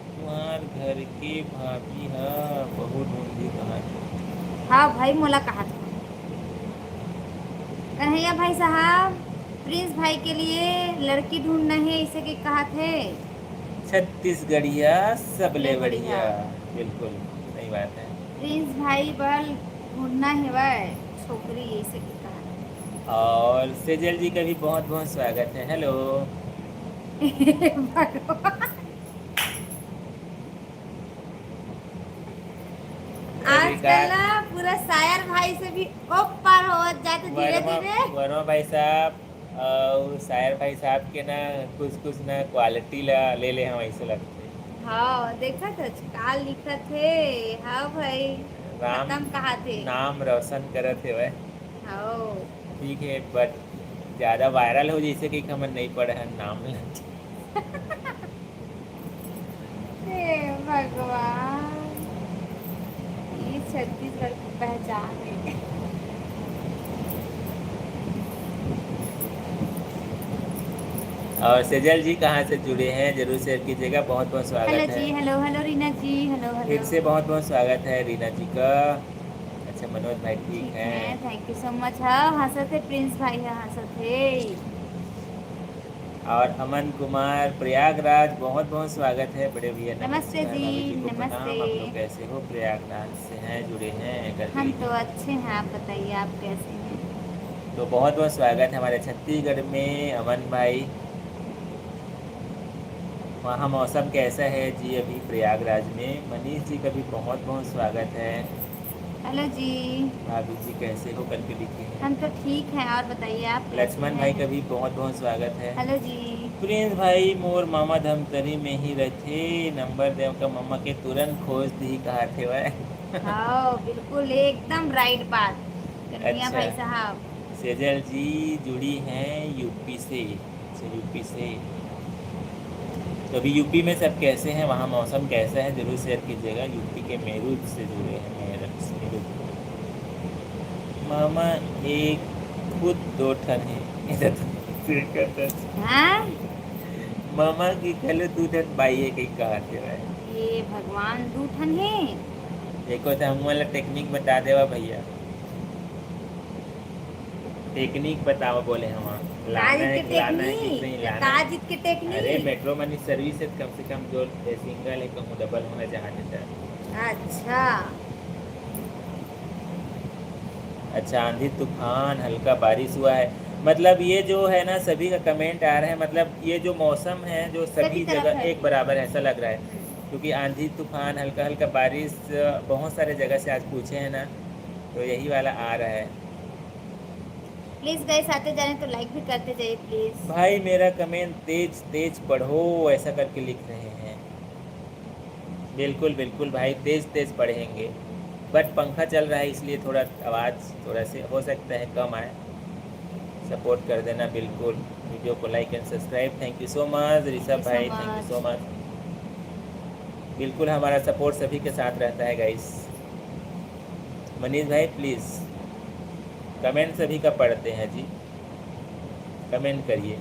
तुम्हार घर के भाभी हाँ बहुत ढूंढी कहाँ। हाँ भाई मोला कहा था कन्हैया भाई साहब, प्रिंस भाई के लिए लड़की ढूंढना है, इसे के कहा थे। छत्तीसगढ़िया सबले बढ़िया, बढ़िया। बिल्कुल सही बात है। प्रिंस भाई बल ढूंढना है वह छोकरी, इसे के कहा। और सेजल जी का भी बहुत बहुत स्वागत है। हेलो भगवान, आजकल ना पूरा शायर भाई से भी पार हो जाते धीरे धीरे। वर्मा भाई साहब और शायर भाई साहब के ना कुछ कुछ ना क्वालिटी ले ले हम ऐसे लगते। हाँ देखा था काल लिखा थे। हाँ भाई राम खत्म कहा थे। नाम रोशन करे थे वह। हाँ ठीक है, बट ज़्यादा वायरल हो जैसे कि हमन नहीं पढ़े हैं नाम हे भगवान, ये छत्तीसगढ़ की पहचान है। और सेजल जी कहाँ से जुड़े हैं जरूर शेयर कीजिएगा। बहुत बहुत स्वागत हेलो है। जी, हेलो हेलो रीना जी, हेलो हेलो। फिर से बहुत बहुत स्वागत है रीना जी का। अच्छा मनोज भाई ठीक ठीक है। है, थैंक यू सो मच। हाँ हंसते प्रिंस भाई है, हंसते। और अमन कुमार प्रयागराज बहुत बहुत स्वागत है बड़े भैया। नमस्ते नमस्कार, जी, भाभी जी को प्रणाम। नमस्ते। आप लोग कैसे हो? प्रयागराज से हैं, जुड़े हैं करके हम लिखिए। तो अच्छे हैं, आप बताइए आप कैसे हैं। तो बहुत बहुत स्वागत है हमारे छत्तीसगढ़ में अमन भाई। वहाँ मौसम कैसा है जी अभी प्रयागराज में? मनीष जी का भी बहुत बहुत स्वागत है। हेलो जी। भाभी जी कैसे हो करके लिखिए। हम तो ठीक हैं, और बताइए आप कैसे लक्ष्मण हैं? भाई का भी बहुत बहुत स्वागत है। हेलो जी। प्रिंस भाई मोर मामा धमतरी में ही रहते, नंबर देव का मामा के तुरंत खोज दी कहा थे वह। हाँ बिल्कुल एकदम राइट बात कन्हैया अच्छा। भाई साहब। सेजल जी जुड़ी हैं यूपी से। अच्छा यूपी से, तो अभी यूपी में सब कैसे हैं, वहाँ मौसम कैसा है जरूर शेयर कीजिएगा। यूपी के मेरठ से जुड़े हैं, मेरठ से। मामा एक खुद दो ठन है। हाँ मामा की खेलो तू ठन बाई है कहीं कहा थे भाई। ये भगवान दूठन है। देखो तो हम वाला टेक्निक बता देवा भैया, टेक्निक बताओ बोले हम लाना है कि लाना है कि नहीं लाना है। काजित के टेक्निक। अरे मेट्रो मनी सर्विस है, कम से कम जो सिंगल है कहूँ डबल होना चाहते थे। अच्छा अच्छा आंधी तूफान हल्का बारिश हुआ है, मतलब ये जो है ना सभी का कमेंट आ रहा है, मतलब ये जो मौसम है जो सभी तरफ जगह है। एक बराबर ऐसा लग रहा है। क्योंकि आंधी तूफान हल्का हल्का बारिश बहुत सारे जगह से आज पूछे हैं ना, तो यही वाला आ रहा है। प्लीज गाइस आते जाने तो लाइक भी करते जाइए प्लीज। भाई मेरा कमेंट तेज तेज पढ़ो ऐसा करके लिख रहे हैं। बिल्कुल बिल्कुल भाई तेज तेज पढ़ेंगे, बट पंखा चल रहा है इसलिए थोड़ा आवाज़ थोड़ा से हो सकता है कम आए। सपोर्ट कर देना बिल्कुल, वीडियो को like and subscribe. Thank you so much Rishabh भाई, थैंक यू सो मच। बिल्कुल हमारा सपोर्ट सभी के साथ रहता है गाइस। मनीष भाई प्लीज़ कमेंट सभी का पढ़ते हैं जी, कमेंट करिए।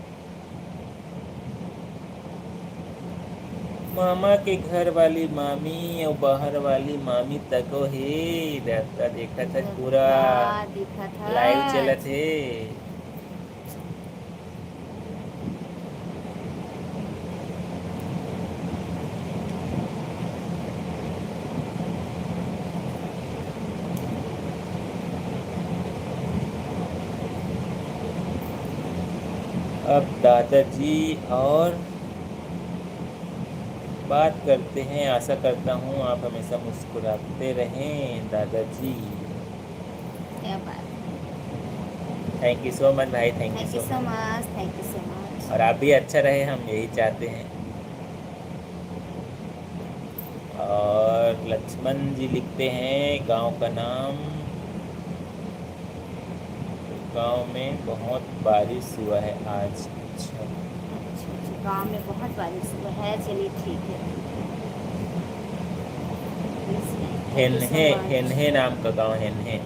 मामा के घर वाली मामी और बाहर वाली मामी तक हे रहता देखा था पूरा देखा था लाइव चला थे। अब दादाजी और बात करते हैं। आशा करता हूँ आप हमेशा मुस्कुराते रहें दादाजी। क्या बात। थैंक यू सो मच भाई, thank you thank you so so much. Much, thank you so much. और आप भी अच्छा रहे, हम यही चाहते हैं। और लक्ष्मण जी लिखते हैं गांव का नाम, गांव में बहुत बारिश हुआ है आज। अच्छा, गाँव में बहुत बारिश हुआ है, चलिए ठीक है। हेन्हे, हेन्हे नाम का गांव, हेन्हे।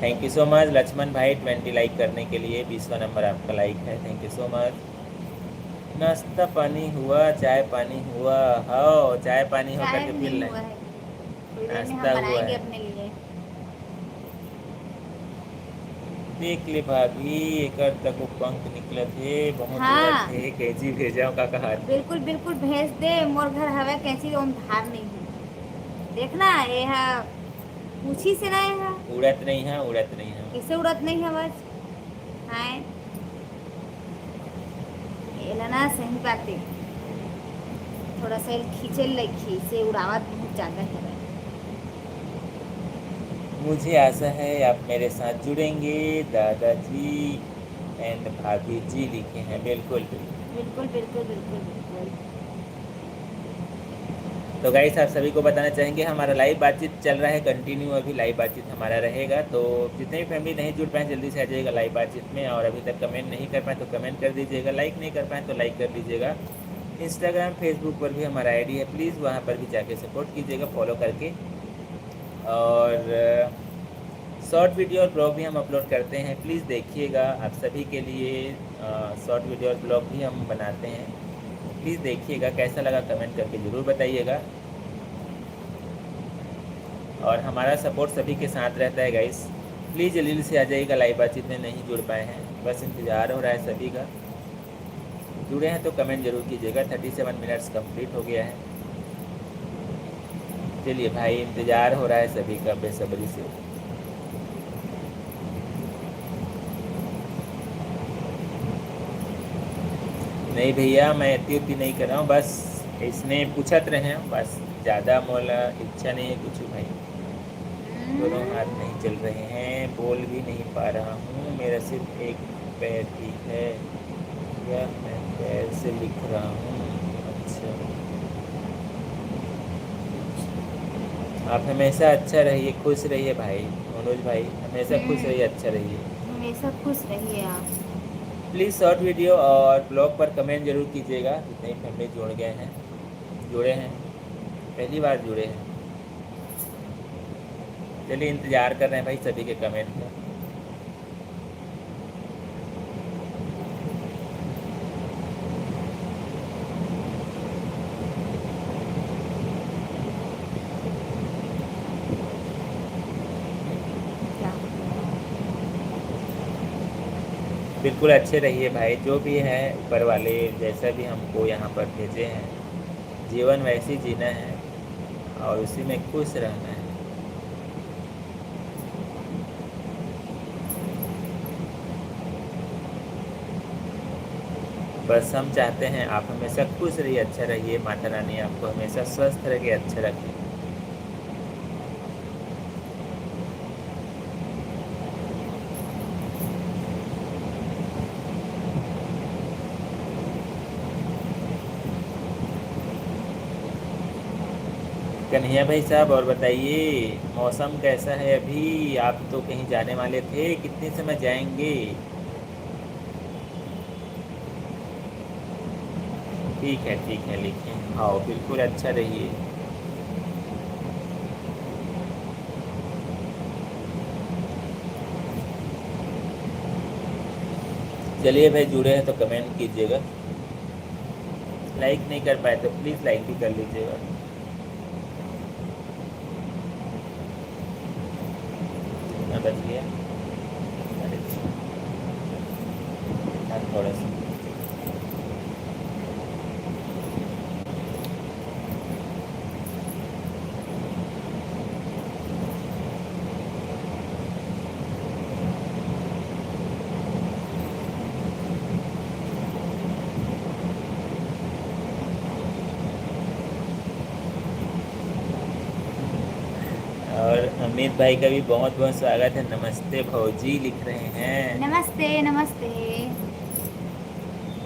Thank you so much Lakshman भाई 20 लाइक करने के लिए, 20वां नंबर आपका लाइक है, थैंक यू सो मच। नाश्ता पानी हुआ, चाय पानी हुआ? हाँ, चाय पानी होकर चाय के भी फिर नहीं हुआ है, थोड़ी देर में हम नाश्ता हुआ बनाएंगे है। अपने लिए। देख ले भाभी, एक तक वो पंख निकले थे, बहुत हुआ हाँ थे, कैची भेजा का कहा। बिल्कुल बिल्कुल भेज दे। मोर घर हवे कैसी ओम धार नहीं है, देखना ये है पूछी से नहीं है। उड़त नहीं है, उड़त नहीं है। किसे उड़त नहीं है बस है ये ना सही बातें। थोड़ा सा खींचे लगी से उड़ावत बहुत ज्यादा है। मुझे आशा है आप मेरे साथ जुड़ेंगे दादाजी एंड भाभी जी लिखे हैं, बिल्कुल बिल्कुल। बिल्कुल बिल्कुल बिल्कुल बिल्कुल। तो गाइस आप सभी को बताना चाहेंगे हमारा लाइव बातचीत चल रहा है कंटिन्यू, अभी लाइव बातचीत हमारा रहेगा। तो जितने भी फैमिली नहीं जुड़ पाए जल्दी से आ जाइएगा लाइव बातचीत में। और अभी तक कमेंट नहीं कर पाए तो कमेंट कर दीजिएगा, लाइक नहीं कर पाए तो लाइक कर दीजिएगा। इंस्टाग्राम फेसबुक पर भी हमारा आईडी है, प्लीज़ वहाँ पर भी जाके सपोर्ट कीजिएगा फॉलो करके। और शॉर्ट वीडियो और ब्लॉग भी हम अपलोड करते हैं, प्लीज़ देखिएगा। आप सभी के लिए शॉर्ट वीडियो और ब्लॉग भी हम बनाते हैं, प्लीज़ देखिएगा। कैसा लगा कमेंट करके ज़रूर बताइएगा। और हमारा सपोर्ट सभी के साथ रहता है गाइस, प्लीज़ जल्दी से आ जाइएगा लाइव बातचीत में। नहीं जुड़ पाए हैं, बस इंतज़ार हो रहा है सभी का। जुड़े हैं तो कमेंट जरूर कीजिएगा। 37 मिनट्स कंप्लीट हो गया है। चलिए भाई, इंतज़ार हो रहा है सभी का बेसब्री से। नहीं भैया, मैं इतनी नहीं कर रहा हूँ, बस इसने पूछत रहे हैं, बस ज़्यादा मोला इच्छा नहीं है कुछ भाई। दोनों हाथ नहीं चल रहे हैं, बोल भी नहीं पा रहा हूँ, मेरा सिर्फ एक पैर ठीक है, या मैं पैर से लिख रहा हूँ। अच्छा, आप हमेशा अच्छा रहिए, खुश रहिए भाई मनोज भाई, हमेशा खुश रहिए, अच्छा रहिए। हमेशा खुश रहिए आप। प्लीज़ शॉर्ट वीडियो और ब्लॉग पर कमेंट जरूर कीजिएगा। जितने फैमिली जुड़ गए हैं, जुड़े हैं, पहली बार जुड़े हैं, चलिए इंतज़ार कर रहे हैं भाई सभी के कमेंट का। बिल्कुल अच्छे रहिए भाई, जो भी है ऊपर वाले जैसा भी हमको यहाँ पर भेजे हैं, जीवन वैसे ही जीना है और उसी में खुश रहना है। बस हम चाहते हैं आप हमेशा खुश रहिए, अच्छा रहिए, माता रानी आपको हमेशा स्वस्थ रखे, अच्छा रखे। कन्हैया भाई साहब और बताइए मौसम कैसा है अभी? आप तो कहीं जाने वाले थे, कितने समय जाएंगे? ठीक है लिखें। हाँ बिल्कुल, अच्छा रहिए। चलिए भाई, जुड़े हैं तो कमेंट कीजिएगा। लाइक नहीं कर पाए तो प्लीज़ लाइक भी कर लीजिएगा। कितना बच गया? अरे थोड़ा सा। और अमित भाई का भी बहुत बहुत स्वागत है। नमस्ते भौजी लिख रहे हैं। नमस्ते नमस्ते।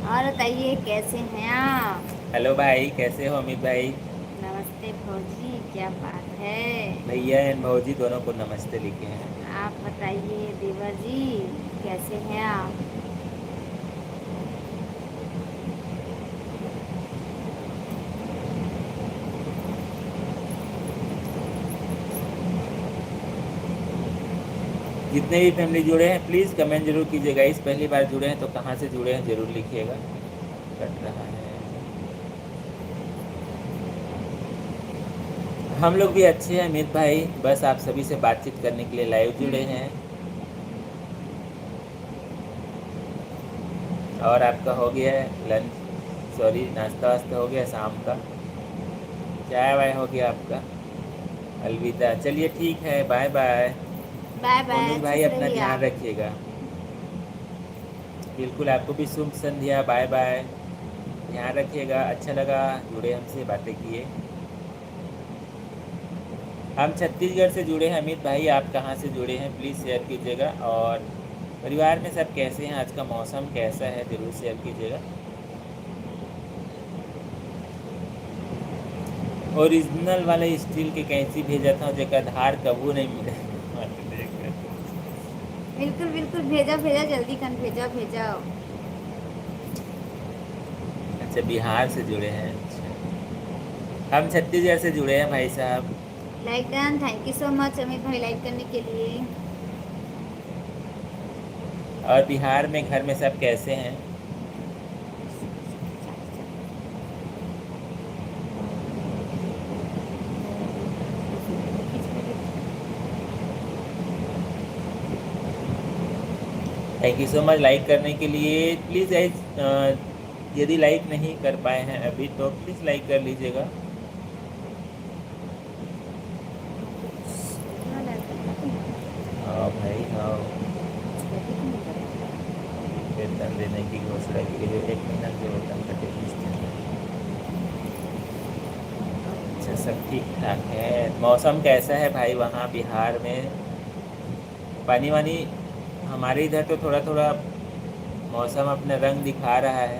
और बताइए कैसे हैं आप? हेलो भाई, कैसे हो अमित भाई? नमस्ते भौजी, क्या बात है? भैया एंड भौजी दोनों को नमस्ते लिखे हैं। आप बताइए देवर जी, कैसे हैं आप? जितने भी फैमिली जुड़े हैं प्लीज़ कमेंट जरूर कीजिएगा। इस पहली बार जुड़े हैं तो कहाँ से जुड़े हैं जरूर लिखिएगा। कट रहा है। हम लोग भी अच्छे हैं अमित भाई, बस आप सभी से बातचीत करने के लिए लाइव जुड़े हैं। और आपका हो गया है लंच, सॉरी नाश्ता वास्ता हो गया शाम का? चाय वाय हो गया आपका? अलविदा। चलिए ठीक है, bye bye. Bye bye, Amit अच्छे भाई से अपना रहिए ध्यान आप। रखिएगा। बिल्कुल, आपको भी शुभ संध्या। बाय बाय, ध्यान रखिएगा। अच्छा लगा जुड़े, हमसे बातें किए। हम छत्तीसगढ़ से जुड़े हैं अमित भाई, आप कहाँ से जुड़े हैं प्लीज़ शेयर कीजिएगा। और परिवार में सब कैसे हैं? आज का मौसम कैसा है ज़रूर शेयर कीजिएगा। ओरिजिनल वाले स्टील के कैंची भेजा था जेकर धार कबू नहीं मिले। बिल्कुल बिल्कुल, भेजा भेजा, जल्दी कर भेजा भेजा। अच्छा, बिहार से जुड़े हैं। अच्छा, हम छत्तीसगढ़ से जुड़े हैं भाई साहब। Like done, thank you so much Amit भाई लाइक करने के लिए। और बिहार में घर में सब कैसे हैं? Thank you so much like करने के लिए। प्लीज़ गाइज, यदि लाइक नहीं कर पाए हैं अभी तो प्लीज़ लाइक कर लीजिएगा। हाँ भाई हाँ, वेतन देने की घोषणा की जो 1 महीना के वेतन कटे। अच्छा, सब ठीक ठाक है। मौसम कैसा है भाई वहाँ बिहार में? पानी वानी? हमारे इधर तो थोड़ा थोड़ा मौसम अपना रंग दिखा रहा है।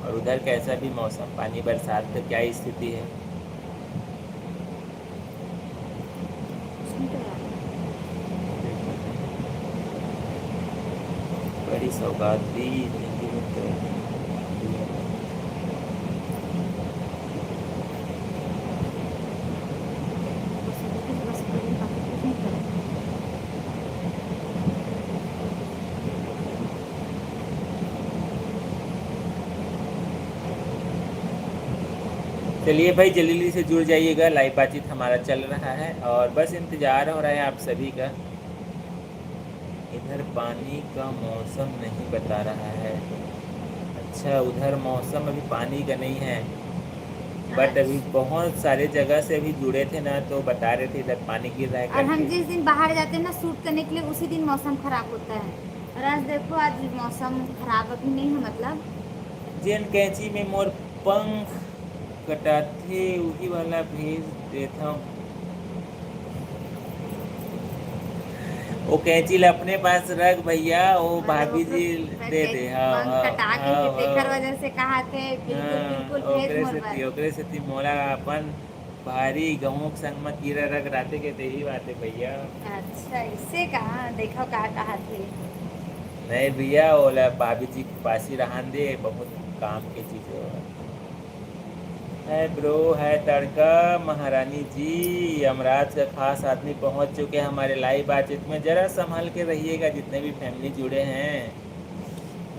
और उधर कैसा भी मौसम, पानी बरसात का क्या स्थिति है? बड़ी सौगात दी जिंदगी में तो। चलिए भाई, जल्दी से जुड़ जाइएगा। लाइव बातचीत हमारा चल रहा है और बस इंतज़ार हो रहा है आप सभी का। इधर पानी का मौसम नहीं बता रहा है। अच्छा, उधर मौसम अभी पानी का नहीं है, बट अभी बहुत सारे जगह से अभी जुड़े थे ना तो बता रहे थे इधर पानी गिर रहा है और हम करके। जिस दिन बाहर जाते हैं ना शूट करने के लिए, उसी दिन मौसम खराब होता है। और आज देखो, आज मौसम खराब अभी नहीं है, मतलब जिन कैंची में मोर पंख कटाथे वही वाला भेज देता हूँ। वो कैंची ला अपने पास रख भैया, वो भाभी जी दे दे। हाँ हाँ कटा के हाँ तेकर हाँ वजह से कहा थे। बिल्कुल बिल्कुल, भेज मोर बार। ओकरे से मोला अपन भारी गेहूं के संग में कीड़ा रख राते के तेरी बात है भैया। अच्छा इससे कहा देखो कहा थे। नहीं भैया ओला भाभी जी के पास ही रहन दे, बहुत काम की चीज है ब्रो। है तड़का महारानी जी, यमराज का खास आदमी पहुंच चुके हैं हमारे लाइव बातचीत में। जरा संभल के रहिएगा जितने भी फैमिली जुड़े हैं।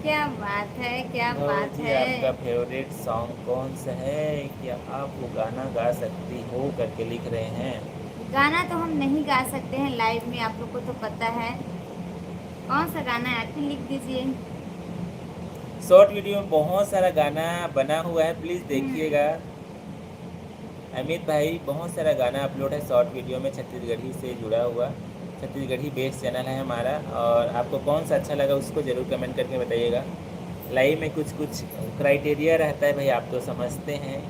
क्या बात है, क्या बात जी है। आपका फेवरेट सॉन्ग कौन सा है, क्या आप वो गाना गा सकती हो करके लिख रहे हैं। गाना तो हम नहीं गा सकते हैं लाइव में, आप लोग को तो पता है। कौन सा गाना है आप ही लिख दीजिए। शॉर्ट वीडियो में बहुत सारा गाना बना हुआ है, प्लीज़ हम्म, देखिएगा। अमित भाई बहुत सारा गाना अपलोड है शॉर्ट वीडियो में, छत्तीसगढ़ी से जुड़ा हुआ, छत्तीसगढ़ी बेस्ड चैनल है हमारा। और आपको कौन सा अच्छा लगा उसको ज़रूर कमेंट करके बताइएगा। लाइव में कुछ कुछ क्राइटेरिया रहता है भाई, आप तो समझते हैं।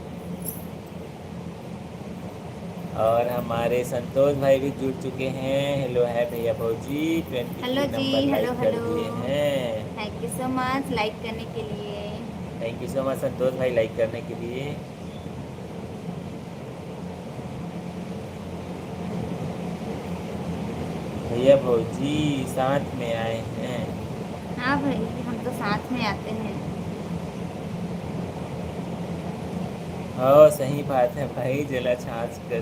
और हमारे संतोष भाई भी जुड़ चुके हैं। हेलो है भैया भौजी, हेलो 23 जी, नंबर हेलो लाइक कर हेलो। दिए हैं। Thank you so much like करने के लिए। थैंक यू सो मच संतोष भाई लाइक करने के लिए। भैया भौजी साथ में आए हैं। हाँ भाई हम तो साथ में आते हैं। हाँ सही बात है भाई, जला छाछ कर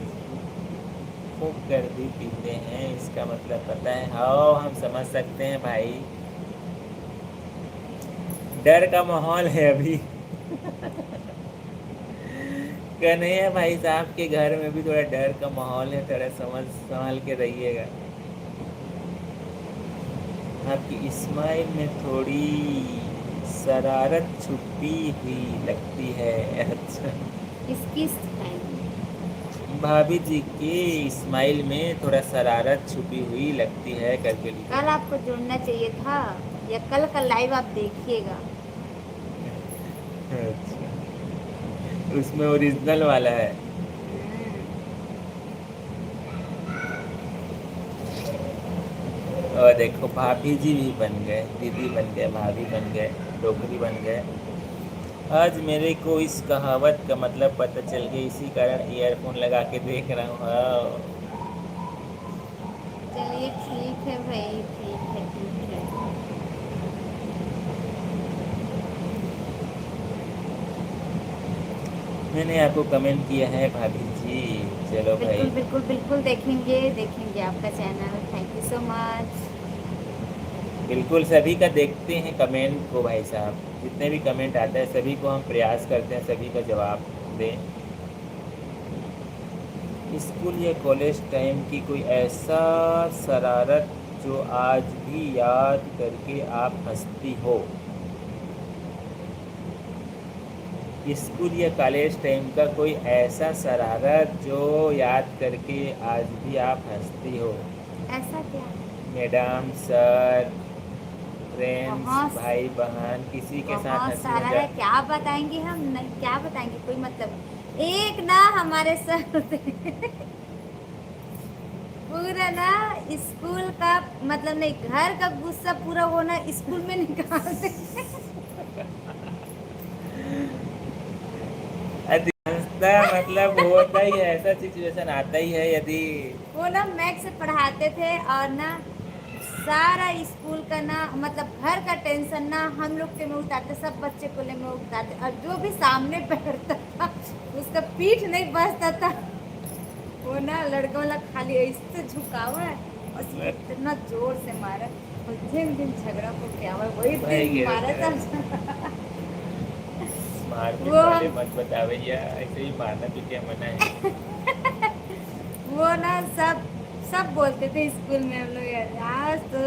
खूब कर दी पीते हैं, इसका मतलब पता है। हाँ हम समझ सकते हैं भाई, डर का माहौल है अभी। कन्हैया भाई साहब के घर में भी थोड़ा डर का माहौल है, थोड़ा समझ संभाल के रहिएगा। आपकी स्माइल में थोड़ी शरारत छुपी हुई लगती है। अच्छा किसकी स्टाइल में? भाभी जी की स्माइल में थोड़ा शरारत छुपी हुई लगती है करके लिखा। कल आपको जुड़ना चाहिए था, या कल का लाइव आप देखिएगा। अच्छा उसमें ओरिजिनल वाला है। और देखो भाभी जी भी बन गए, दीदी बन गए, भाभी बन गए, डोगरी बन गए। आज मेरे को इस कहावत का मतलब पता चल गया, इसी कारण ईयरफोन लगा के देख रहा हूँ। हाँ चलिए ठीक है भाई, ठीक है ठीक है। मैंने आपको कमेंट किया है भाभी जी। चलो बिल्कुल भाई बिल्कुल बिल्कुल देखेंगे देखेंगे आपका channel. Thank you so much. बिल्कुल सभी का देखते हैं कमेंट को भाई साहब, जितने भी कमेंट आते हैं सभी को हम प्रयास करते हैं सभी का जवाब दें। स्कूल या कॉलेज टाइम की कोई ऐसा शरारत जो आज भी याद करके आप हंसती हो। स्कूल या कॉलेज टाइम का कोई ऐसा शरारत जो याद करके आज भी आप हंसती हो। ऐसा क्या? मैडम सर फ्रेंड्स बहुत भाई बहन किसी के साथ बहुत हंसी सारा है, मजाक। क्या बताएंगे हम, नहीं क्या बताएंगे, कोई मतलब एक ना हमारे सर थे। पूरा ना स्कूल का मतलब नहीं, घर का गुस्सा पूरा वो ना स्कूल में निकालते थे। हंसता मतलब होता ही है, ऐसा सिचुएशन आता ही है यदि। वो ना मैथ्स से पढ़ाते थे और ना सारा स्कूल का ना मतलब घर का टेंशन ना हम लोग के में उतारते, सब बच्चे को ले में उतारते, और जो भी सामने बैठता था उसका पीठ नहीं बचता था। वो ना लड़का वाला खाली ऐसे झुका हुआ है और उसको इतना जोर से मारा। और जिन दिन झगड़ा को क्या हुआ वही भाई दिन गिरा मारा तेरा था। मारपीट वो वाले हम मत बता भैया, ऐसे ही मारना पीटे मना है। वो ना सब सब बोलते थे स्कूल में हम लोग, यार आज तो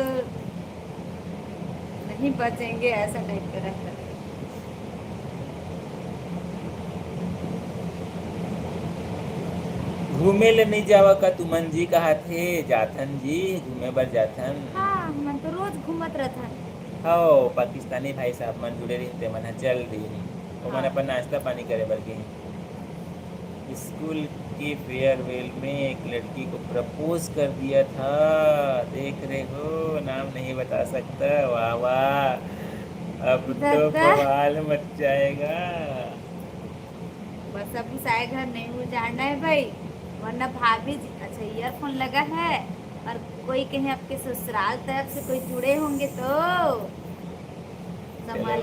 नहीं बचेंगे, ऐसा टाइप का रहता था। घूमे ले नहीं जावा का तुमन जी कहा थे, जाथन जी घूमे बर जाथन। हाँ मन तो रोज घूमत रहता। हाँ पाकिस्तानी भाई साहब मन जुड़े रहते मन चल दी वो मन हाँ अपन नाश्ता पानी करे बर गए। स्कूल के फेयरवेल में एक लड़की को प्रपोज कर दिया था, देख रहे हो, नाम नहीं बता सकता। वाह वाह अब तो दादा बवाल मच जाएगा। बस अभी सारे घर नहीं उजाड़ना है भाई, वरना भाभी अच्छा ईयरफोन लगा है और कोई कहीं आपके ससुराल तरफ से कोई जुड़े होंगे तो चलो भाई,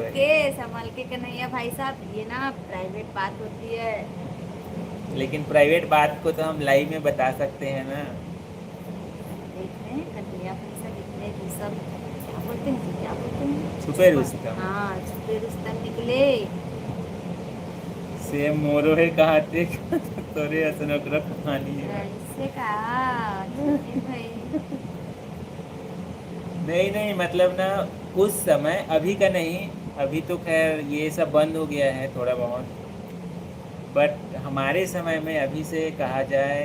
संभल के कन्हैया भाई साहब, ये ना प्राइवेट बात होती है। लेकिन प्राइवेट बात को तो हम लाइव में बता सकते हैं ना। देख रहे हैं कन्हैया भाई साहब इतने रुस्तम, क्या बोलते हैं जी, क्या बोलते हैं, छुपे रुस्तम। हाँ छुपे रुस्तम निकले। से मोरो है कहाते तोरे असनोकरा कहानी है। ऐसे कहा ठीक है भाई। नहीं नहीं, मतलब ना उस समय, अभी का नहीं, अभी तो खैर ये सब बंद हो गया है थोड़ा बहुत, बट हमारे समय में अभी से कहा जाए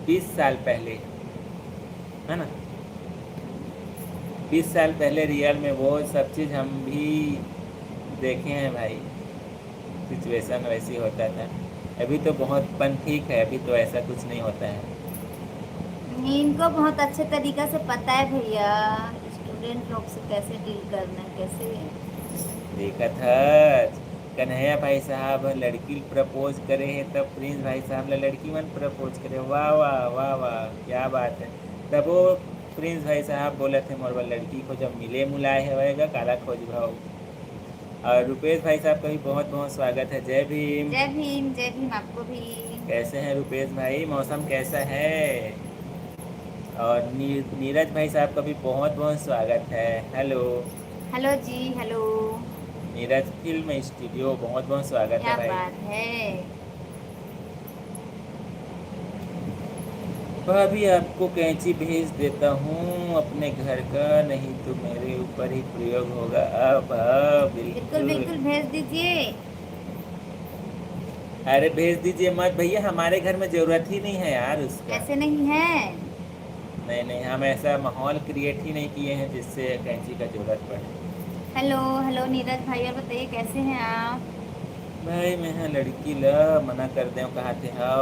20 साल पहले, है ना, 20 साल पहले रियल में वो सब चीज़ हम भी देखे हैं भाई। सिचुएशन वैसी होता था। अभी तो बहुत पन ठीक है, अभी तो ऐसा कुछ नहीं होता है। इनको बहुत अच्छे तरीका से पता है भैया स्टूडेंट लोग से कैसे डील करना है, कैसे। देखा था कन्हैया भाई साहब लड़की प्रपोज करे हैं, तब प्रिंस भाई साहब ला लड़की मन प्रपोज करे। वाह वाह वाह वाह, क्या बात है। तब वो प्रिंस भाई साहब बोले थे मोर लड़की को जब मिले मुलाए होएगा काला खोज भाव। और रुपेश भाई साहब का भी बहुत बहुत स्वागत है। जय भीम। जय भीम आपको भी। कैसे हैं रुपेश भाई, मौसम कैसा है। और नीरज भाई साहब का भी बहुत बहुत स्वागत है। हेलो हेलो जी हेलो। नीरज फिल्म स्टूडियो, बहुत बहुत स्वागत क्या है भाई। बात है। भाभी आपको कैंची भेज देता हूँ अपने घर का, नहीं तो मेरे ऊपर ही प्रयोग होगा। अब हाँ, बिल्कुल बिल्कुल। बिल्कुल भेज दीजिए। अरे भेज दीजिए मत भैया, हमारे घर में जरूरत ही नहीं है यार उसका। ऐसे नहीं है। नहीं नहीं, हम ऐसा माहौल क्रिएट ही नहीं किए हैं जिससे कैंची का जरूरत पड़े। हेलो हेलो नीरज भाई, और बताइए कैसे हैं आप। भाई मैं हाँ लड़की ला मना कर दे कहा थे। हाँ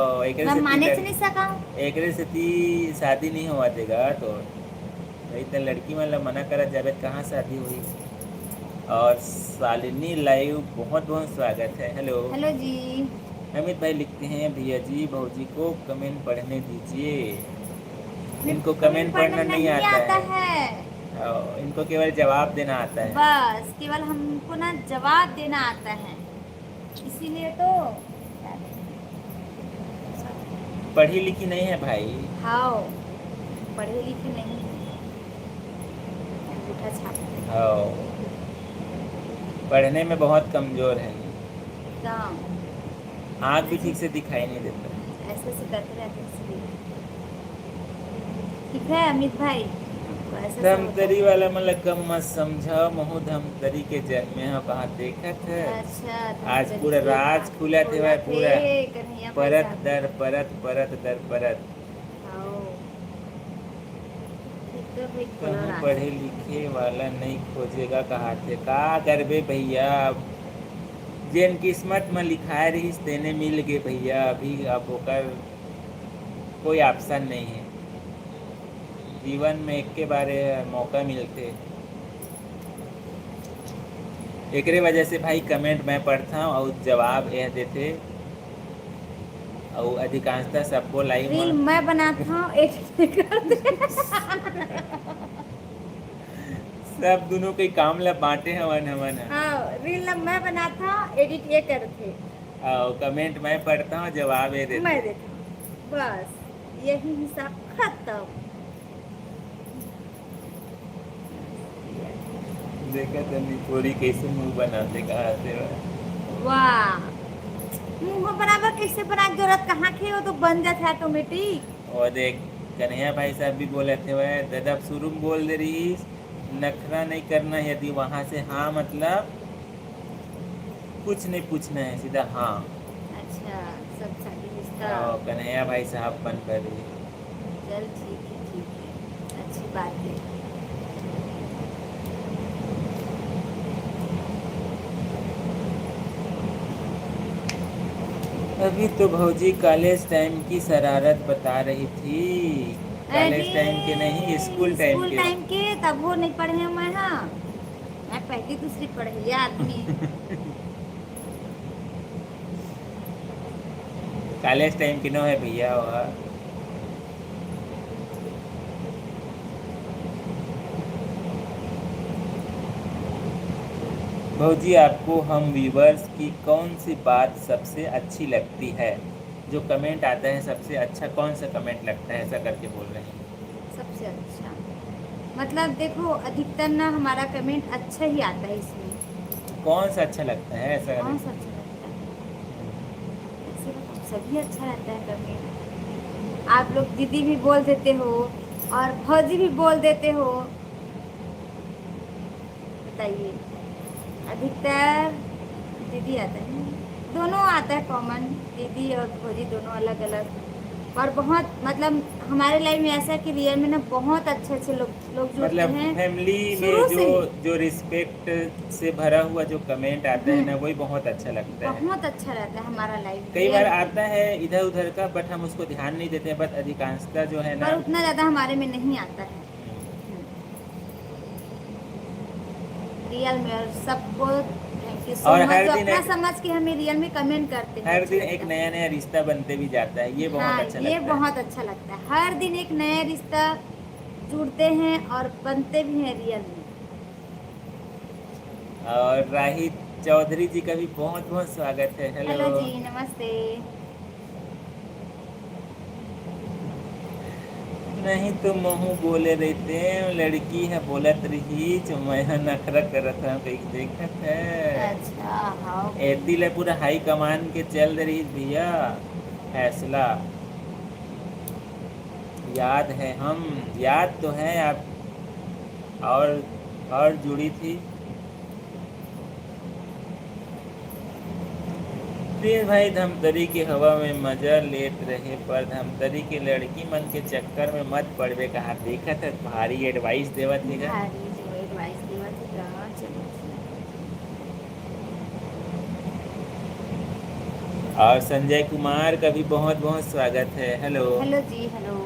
मैं माने से नहीं सका। एकरे से ती शादी नहीं हुआ देगा तो भाई तो लड़की वाला मना करा जावे कहाँ शादी हुई। और शालिनी लाइव बहुत बहुत स्वागत है। हेलो हेलो जी। अमित भाई लिखते हैं भैया जी भौजी को कमेंट पढ़ने दीजिए। इनको कमेंट पढ़ना नहीं आता है। इनको केवल जवाब देना आता है। बस केवल हमको ना जवाब देना आता है, इसीलिए तो। पढ़ी लिखी नहीं है भाई। हाँ पढ़े लिखे नहीं है, अंगूठा छाप। हाँ पढ़ने में बहुत कमजोर है। काम आँख भी ठीक से दिखाई नहीं देता। ऐसे से करते रहते इसलिए। ठीक है अमित भाई, तो ऐसे से होता धमतरी वाला मतलब कम मत समझा, महू धमतरी के जन्म में हाँ कहाँ देखा है। था। अच्छा आज पूरा राज खुला थे भाई, पूरा कन्हैया भाई परत साहब। दर परत, परत दर परत। आओ, ठीक है भाई, खोलो कहीं राज। पढ़े लिखे वाला नहीं खोजेगा कहा थे का करबे भैया। जेन किस्मत में लिखाए रही तेने मिल गए भैया। अभी अब होकर कोई ऑप्शन नहीं है। जीवन में एक के बारे मौका मिलते, एकरे वजह से भाई कमेंट मैं पढ़ता हूँ और जवाब यह देते और अधिकांशतः सबको लाइव रील में मैं बनाता हूँ एडिट कर दे। सब दोनों के काम ला बांटे हवन हवन है। हाँ रील ना मैं बनाता हूँ, एडिट ये करते। और कमेंट मैं पढ़ता हूँ, जवाब ये देते। मैं देता हूँ, बस यही हिसाब खत्म। देखा तनी पूरी कैसे मुंह बनाते कहा थे। वाह, मुंह बराबर कैसे बना के जरूरत कहाँ थे, वो तो बन जाता है ऑटोमेटिक। और देख कन्हैया भाई साहब भी बोले थे वह दादा शुरू में बोल दे रही नखरा नहीं करना, यदि वहाँ से हाँ मतलब कुछ नहीं पूछना है, सीधा हाँ। अच्छा सब शादी रिश्ता। और कन्हैया भाई साहब बन कर रही। चल ठीक है, अच्छी बात है। अभी तो भौजी कॉलेज टाइम की शरारत बता रही थी। कॉलेज टाइम के नहीं, स्कूल टाइम के। टाइम के तब वो नहीं पढ़े मैं, हाँ मैं पहली दूसरी पढ़ी आदमी। कॉलेज टाइम किनो है भैया वह भौजी आपको हम व्यूवर्स की कौन सी बात सबसे अच्छी लगती है? जो कमेंट आता है सबसे अच्छा कौन सा कमेंट लगता है, ऐसा करके बोल रहे हैं। सबसे अच्छा मतलब देखो अधिकतर ना हमारा कमेंट अच्छा ही आता है इसमें। कौन सा अच्छा लगता है ऐसा कौन सा अच्छा लगता है? ऐसे बताओ, सभी अच्छा रहता है कमेंट। आप लोग दीदी भी बोल देते हो और भौजी भी बोल देते हो। बताइए, अधिकतर दीदी आता है, दोनों आता है कॉमन। दीदी और भौजी दोनों अलग अलग। और बहुत मतलब हमारे लाइफ में ऐसा है कि रियल में ना बहुत अच्छे अच्छे लोग जुड़ते मतलब हैं फैमिली में शुरू जो से ही। जो रिस्पेक्ट से भरा हुआ जो कमेंट आता है ना हम्म, वही बहुत अच्छा लगता है। बहुत अच्छा रहता है हमारा लाइफ कई बार रियल में। आता है इधर उधर का बट हम उसको ध्यान नहीं देते हैं, बट अधिकांशता जो है ना। पर उतना ज्यादा हमारे में नहीं आता है रियल में। और सबको थैंक यू सो और मच जो अपना समझ के हमें रियल में कमेंट करते हैं, हर अच्छा दिन एक लगता है। नया नया रिश्ता बनते भी जाता है, ये बहुत हाँ, अच्छा ये लगता है। बहुत अच्छा लगता है। हर दिन एक नया रिश्ता जुड़ते हैं और बनते भी हैं रियल में। और राही चौधरी जी का भी बहुत बहुत स्वागत है। हेलो। हेलो जी, नमस्ते। नहीं तो महू बोले रहते लड़की है बोलत रही मैं नखरा करत हूँ कहीं देखत है। अच्छा, हाँ एती ले पूरा हाई कमान के चल रही भैया फैसला। याद है हम, याद तो है आप। और और जुड़ी थी। प्रिय भाई धमतरी की हवा में मजा लेत रहे पर धमतरी की लड़की मन के चक्कर में मत पड़वे, कहा देखत है भारी एडवाइस देवत है। भारी जो एडवाइस देवा थी कहाँ चलो। और संजय कुमार का भी बहुत बहुत स्वागत है। हेलो। हेलो जी, हेलो।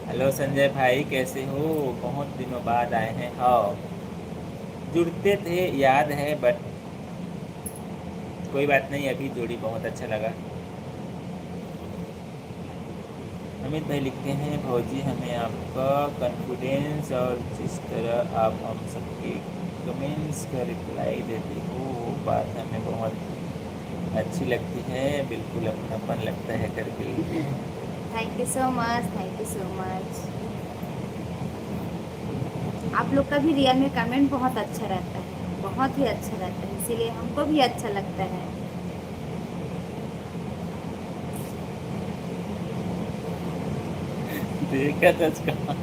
हेलो संजय भाई कैसे हो? बहुत दिनों बाद आए हैं। हाँ जुड़ते थे याद है बट कोई बात नहीं, अभी जोड़ी बहुत अच्छा लगा। अमित भाई लिखते हैं भौजी हमें आपका कॉन्फिडेंस और जिस तरह आप हम सबके कमेंट्स का रिप्लाई देते हो वो बात हमें बहुत अच्छी लगती है, बिल्कुल अपनापन लगता है करके लिखते हैं। Thank you so much, thank you so much. आप लोग का भी रियल में कमेंट बहुत अच्छा रहता है, बहुत ही अच्छा रहता है, इसीलिए हमको भी अच्छा लगता है। देखा सच कहा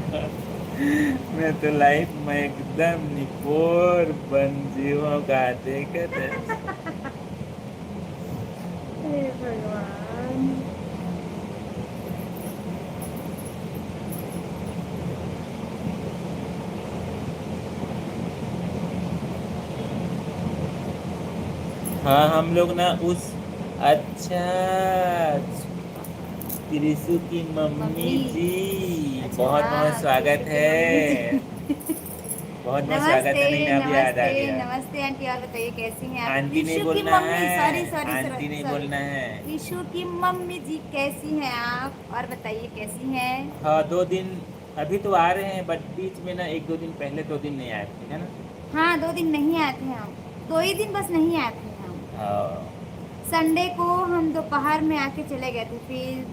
मैं तो लाइफ में एकदम निपोर बन जीवों का देखा था। हे भगवान। हाँ हम लोग ना उस अच्छा त्रिशु की मम्मी मम्मी। जी अच्छा बहुत बहुत हाँ, स्वागत कृष्ण की मम्मी जी। है। बहुत बहुत स्वागत नमस्ते, है, नहीं नाम याद आ नमस्ते, गया। नमस्ते आंटी। और बताइए कैसी हैं आप? आंटी नहीं कृषु की बोलना मम्मी, सॉरी है, सॉरी आंटी नहीं सॉरी। बोलना है। कृषु की मम्मी जी कैसी हैं आप? और बताइए कैसी हैं? हाँ 2 दिन अभी तो आ रहे हैं बट बीच में ना 1-2 दिन पहले 2 दिन नहीं आए थे, है ना। हाँ, 2 दिन नहीं आए थे हम। 2 ही दिन बस नहीं आए थे हम। हाँ संडे को हम दोपहर में आके चले गए थे, फिर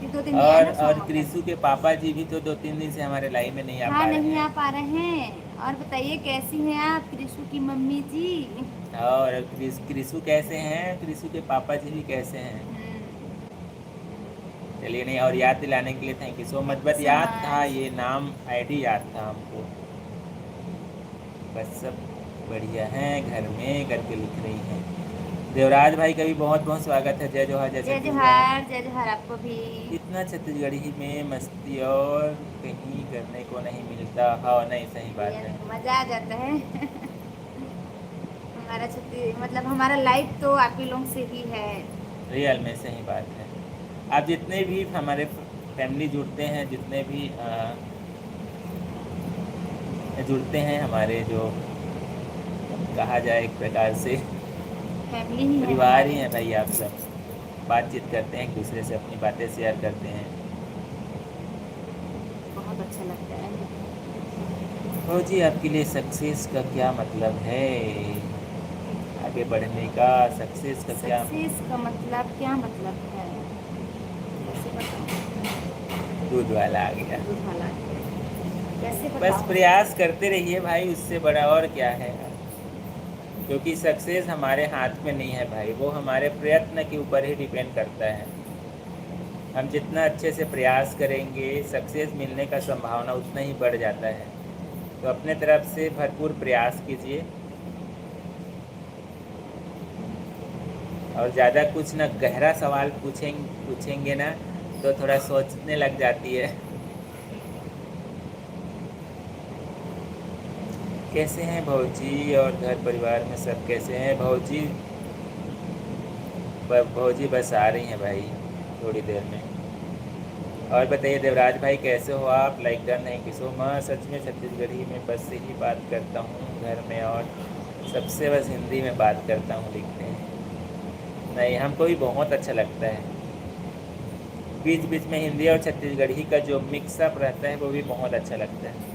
2 दिन नहीं आए और ना, और सोमवार तक। क्रिसु के पापा जी भी तो 2-3 दिन से हमारे लाइव में नहीं आ हाँ, पा रहे नहीं हैं। आ पा रहे हैं। और बताइए कैसी हैं आप कृषु की मम्मी जी? और क्रिसु कैसे हैं, क्रिसु के पापा जी भी कैसे हैं? चलिए नहीं, और याद दिलाने के लिए thank you so much. Thank you but so याद था, मच। ये नाम आईडी याद था हमको। बस सब बढ़िया है घर में करके लिख रही हैं। देवराज भाई का भी बहुत बहुत स्वागत है। जय जोहार, जय जय छत्तीसगढ़। जोहार, जय जोहार आपको भी। इतना छत्तीसगढ़ी में मस्ती और कहीं करने को नहीं मिलता। हाँ नहीं सही बात रियल है। में मजा आ जाता है। हमारा छुट्टी मतलब हमारा लाइफ तो आप ही लोग से ही है। रियल में सही बात है। आप जितने भी हमारे फैमिली जुड़ते हैं, जितने भी जुड़ते हैं हमारे, जो कहा जाए एक प्रकार से फैमिली ही है परिवार ही हमारे। है भाई आप सब। बातचीत करते हैं, एक दूसरे से अपनी बातें शेयर करते हैं। बहुत अच्छा लगता है। फौजी, आपके लिए सक्सेस का क्या मतलब है? आगे बढ़ने का सक्सेस का क्या? सक्सेस का मतलब क्या मतलब है, कैसे बताऊँ? दूध वाला आ गया। दूध वाला कैसे बस बताऊँ? प्रयास करते रहिए भाई, उससे बड़ा और क्या है। क्योंकि सक्सेस हमारे हाथ में नहीं है भाई, वो हमारे प्रयत्न के ऊपर ही डिपेंड करता है। हम जितना अच्छे से प्रयास करेंगे, सक्सेस मिलने का संभावना उतना ही बढ़ जाता है। तो अपने तरफ से भरपूर प्रयास कीजिए, और ज़्यादा कुछ ना गहरा सवाल पूछेंगे ना तो थोड़ा सोचने लग जाती है। कैसे हैं भौजी, और घर परिवार में सब कैसे हैं? भौजी भौजी बस आ रही हैं भाई थोड़ी देर में। और बताइए देवराज भाई, कैसे हो आप? Like done, thank you so much. सच में छत्तीसगढ़ी में बस से ही बात करता हूँ घर में, और सबसे बस हिंदी में बात करता हूँ, लिखते हैं। नहीं, हमको भी बहुत अच्छा लगता है। बीच बीच में हिंदी और छत्तीसगढ़ी का जो मिक्सअप रहता है वो भी बहुत अच्छा लगता है।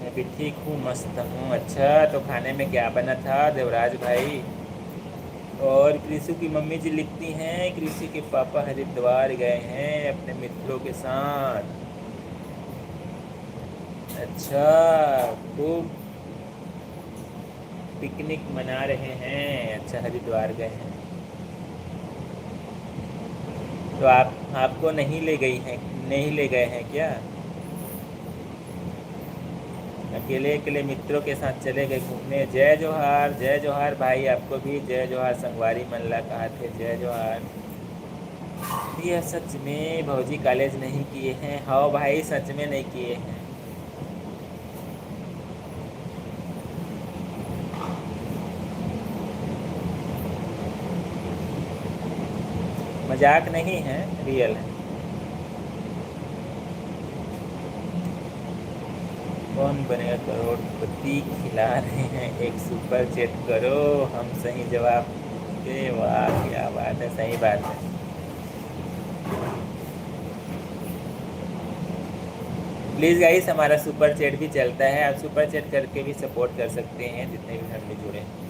मैं भी ठीक हूँ, मस्त हूँ। अच्छा, तो खाने में क्या बना था देवराज भाई? और कृषि की मम्मी जी लिखती हैं, कृषि के पापा हरिद्वार गए हैं अपने मित्रों के साथ। अच्छा, खूब पिकनिक मना रहे हैं। अच्छा, हरिद्वार गए हैं। तो आपको नहीं ले गई हैं, नहीं ले गए हैं क्या? अकेले अकेले मित्रों के साथ चले गए घूमने। जय जोहार, जय जोहार भाई, आपको भी जय जोहार। संगवारी मल्ला कहा थे, जय जोहार। यह सच में भौजी कॉलेज नहीं किए हैं? हाँ भाई, सच में नहीं किए हैं। मजाक नहीं है, रियल है। कौन बनेगा करोड़पति? खिला रहे हैं, एक सुपर चैट करो। हम सही जवाब दे। वाह क्या बात है, सही बात है। प्लीज़ गाइस, हमारा सुपर चैट भी चलता है, आप सुपर चैट करके भी सपोर्ट कर सकते हैं जितने भी फैमिली जुड़े हैं।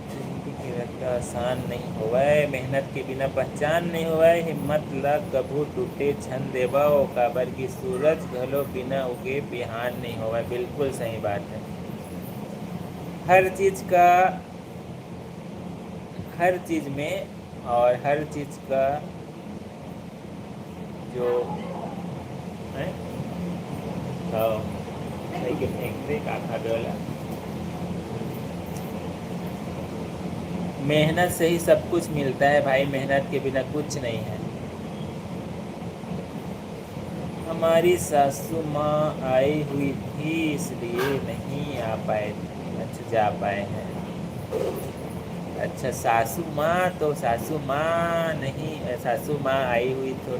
जिंदगी की रास्ता आसान नहीं हुआ है, मेहनत के बिना पहचान नहीं हुआ है। हिम्मत लग कभू टूटे छन देवा, ओ काबर की सूरज घलो बिना उगे बिहान नहीं हुआ है। बिल्कुल सही बात है। हर चीज़ का, हर चीज़ में, और हर चीज़ का जो है, हाँ, नहीं कि फेंकते का वाला, मेहनत से ही सब कुछ मिलता है भाई, मेहनत के बिना कुछ नहीं है। हमारी सासू माँ आई हुई थी इसलिए नहीं आ पाए थे। अच्छा, जा पाए हैं। अच्छा, सासू माँ, तो सासू माँ नहीं, सासू माँ आई हुई तो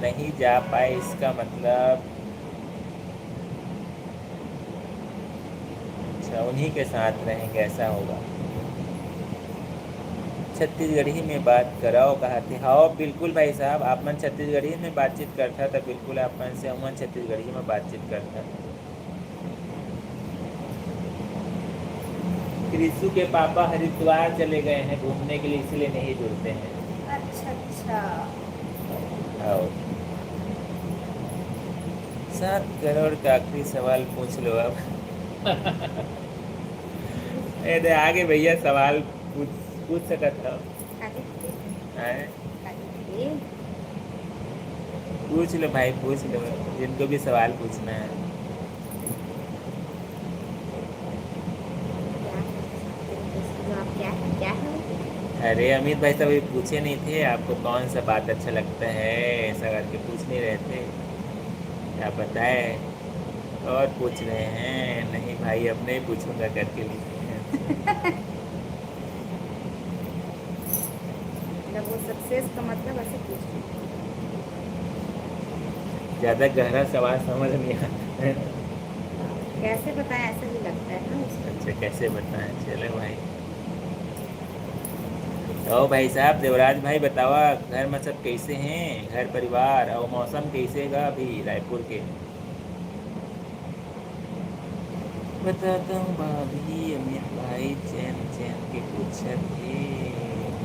नहीं जा पाए, इसका मतलब अच्छा उन्हीं के साथ रहेंगे, ऐसा होगा। छत्तीसगढ़ी में बात कराओ कहा थे। हाँ बिल्कुल भाई साहब, आप मन छत्तीसगढ़ी में बातचीत करता था, बिल्कुल आप मन से अमन छत्तीसगढ़ी में बातचीत करता। कृषु के पापा हरिद्वार चले गए हैं घूमने के लिए, इसलिए नहीं जुड़ते हैं। अच्छा अच्छा। आओ, 7 करोड़ का आखिरी सवाल पूछ लो अब। अरे आगे भैया सवाल पूछ सकता था। हैं? पूछ लो भाई, पूछ लो, जिनको भी सवाल पूछना है। क्या क्या है? अरे अमित भाई साहब, अभी पूछे नहीं थे आपको कौन सा बात अच्छा लगता है, ऐसा करके पूछ नहीं रहे थे? क्या बताए? और पूछ रहे हैं? नहीं भाई, अब नहीं पूछूंगा करके लिखे हैं। मतलब वो सक्सेस का मतलब ऐसे पूछ रहे हैं। ज़्यादा गहरा सवाल समझ नहीं आता। कैसे बताएं, ऐसा भी लगता है ना उसको। अच्छा, कैसे बताएं? चलो भाई, तो भाई साहब देवराज भाई बतावा घर में सब कैसे हैं, घर परिवार और मौसम कैसे गा अभी रायपुर के। बताता हूँ भाभी, अमित भाई चैन चैन के पूछा थे।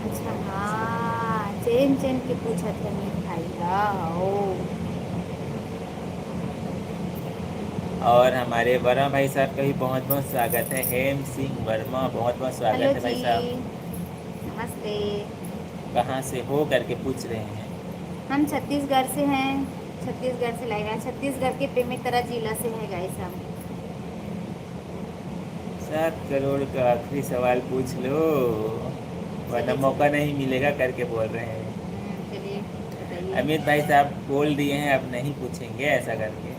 अच्छा हाँ, चैन चैन के पूछा था मीत भाई का। ओ और हमारे वर्मा भाई साहब का भी बहुत बहुत स्वागत है। हेम सिंह वर्मा, बहुत बहुत हेलो स्वागत है जी, भाई साहब। नमस्ते। कहाँ से हो करके पूछ रहे हैं। हम छत्तीसगढ़ से हैं, छत्तीसगढ़ से लाए हैं, छत्तीसगढ़ के बेमेतरा जिला से है गाइस हम। 7 करोड़ का आखिरी सवाल पूछ लो, वरना चलिए मौका चलिए। नहीं मिलेगा करके बोल रहे हैं। चलिए बताइए। अमित भाई साहब बोल दिए हैं अब नहीं पूछेंगे ऐसा करके।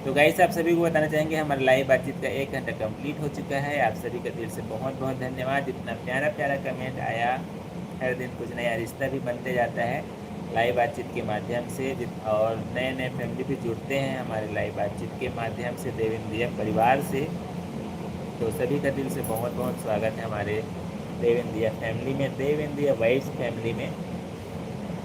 तो गाइस आप सभी को बताना चाहेंगे हमारा लाइव बातचीत का 1 घंटा कंप्लीट हो चुका है। आप सभी का दिल से बहुत बहुत धन्यवाद। इतना प्यारा प्यारा कमेंट आया। हर दिन कुछ नया रिश्ता भी बनते जाता है लाइव बातचीत के माध्यम से। और नए नए फैमिली भी जुड़ते हैं हमारे लाइव बातचीत के माध्यम से, देव इंडिया परिवार से। तो सभी का दिल से बहुत बहुत स्वागत है हमारे देव इंडिया फैमिली में, देव इंडिया वाइब्स फैमिली में।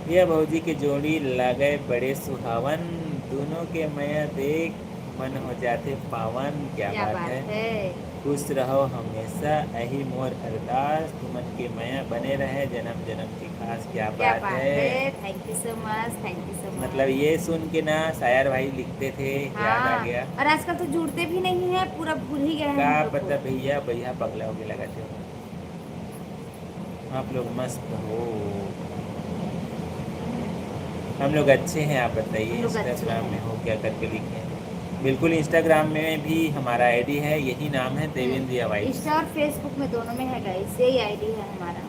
यह भौजी के जोड़ी लागे बड़े सुहावन, दोनों के मैया देख मन हो जाते पावन। क्या क्या बात बात है। है। खुश रहो हमेशा, यही मोर अरदास, तुमन के मैया बने रहे जन्म जन्म की खास। क्या क्या बात बात है। है, thank you so much, thank you सो मतलब मच। ये सुन के ना शायर भाई लिखते थे, याद आ हाँ, गया। और आजकल तो जुड़ते भी नहीं है, पूरा भूल ही गए हैं का हम लोग को। पता भैया, भैया पगला होके लगा थे। आप लोग मस्त हो, हम लोग अच्छे हैं। आप बताइए हम लोग अच्छे इंस्टाग्राम में हैं। हो क्या करके लिखे हैं। बिल्कुल, इंस्टाग्राम में भी हमारा आईडी है, यही नाम है देवेंद्र वाइब्स। इंस्टा और फेसबुक में दोनों में है गाइस, यही आईडी है हमारा।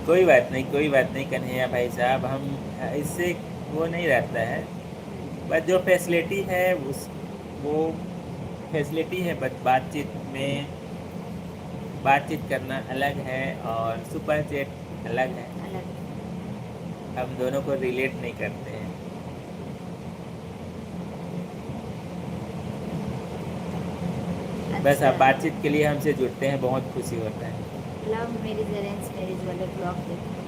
कोई बात नहीं, कोई बात नहीं कन्हैया भाई साहब, हम इससे वो नहीं रहता है। बस जो फैसिलिटी है उस वो फैसिलिटी है, बस बातचीत में बातचीत करना अलग है और सुपर चैट अलग है। अलग। हम दोनों को रिलेट नहीं करते हैं। बस अच्छा, आप बातचीत के लिए हमसे जुड़ते हैं, बहुत खुशी होता है। लव मैरिज अरेंज मैरिज वाले ब्लॉग देखते।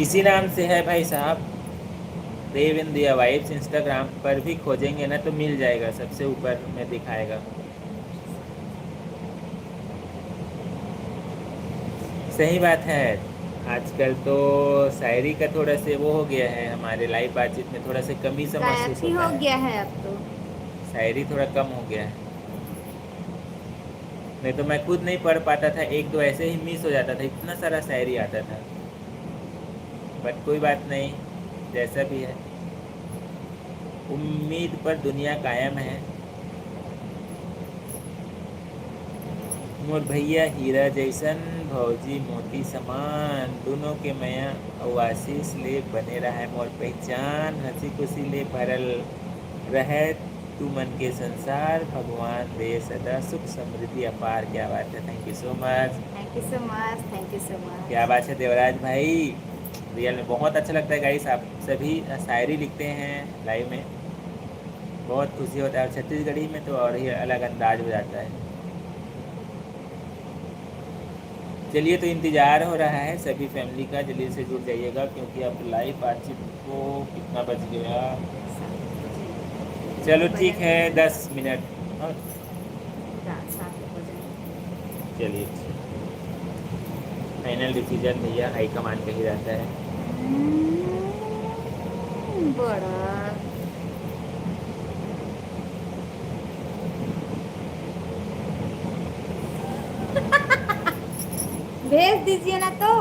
इसी नाम से है भाई साहब, देव इंडिया वाइब्स। इंस्टाग्राम पर भी खोजेंगे ना तो मिल जाएगा, सबसे ऊपर में दिखाएगा। सही बात है। आजकल तो शायरी का थोड़ा से वो हो गया है, हमारे लाइव बातचीत में थोड़ा से कमी सा महसूस गायब ही होता हो है। गया है अब तो। शायरी थोड़ा कम हो गया है। नहीं तो मैं खुद नहीं पढ़ पाता था, एक दो ऐसे ही मिस हो जाता था, इतना सारा शायरी आता था। बट कोई बात नहीं, जैसा भी है उम्मीद पर दुनिया कायम है। मोर भैया हीरा जैसन, भौजी मोती समान, दोनों के मैया आशीष ले बने रहा मोर पहचान। हंसी खुशी ले भरल रहे तू मन के संसार, भगवान दे सदा सुख समृद्धि अपार। क्या बात है, thank you so much. Thank you so much, thank you so much. क्या बात है देवराज भाई, रियल में बहुत अच्छा लगता है गाइस। आप सभी शायरी लिखते हैं लाइव में, बहुत खुशी होता है। और छत्तीसगढ़ी में तो और ही अलग अंदाज हो जाता है। चलिए, तो इंतज़ार हो रहा है सभी फैमिली का, जल्दी से जुड़ जाइएगा क्योंकि अब लाइव बातचीत को कितना बज गया। चलो ठीक है, 10 मिनट। हाँ चलिए, फाइनल डिसीजन भैया हाईकमान का ही रहता है। बड़ा भेज दीजिए ना तो,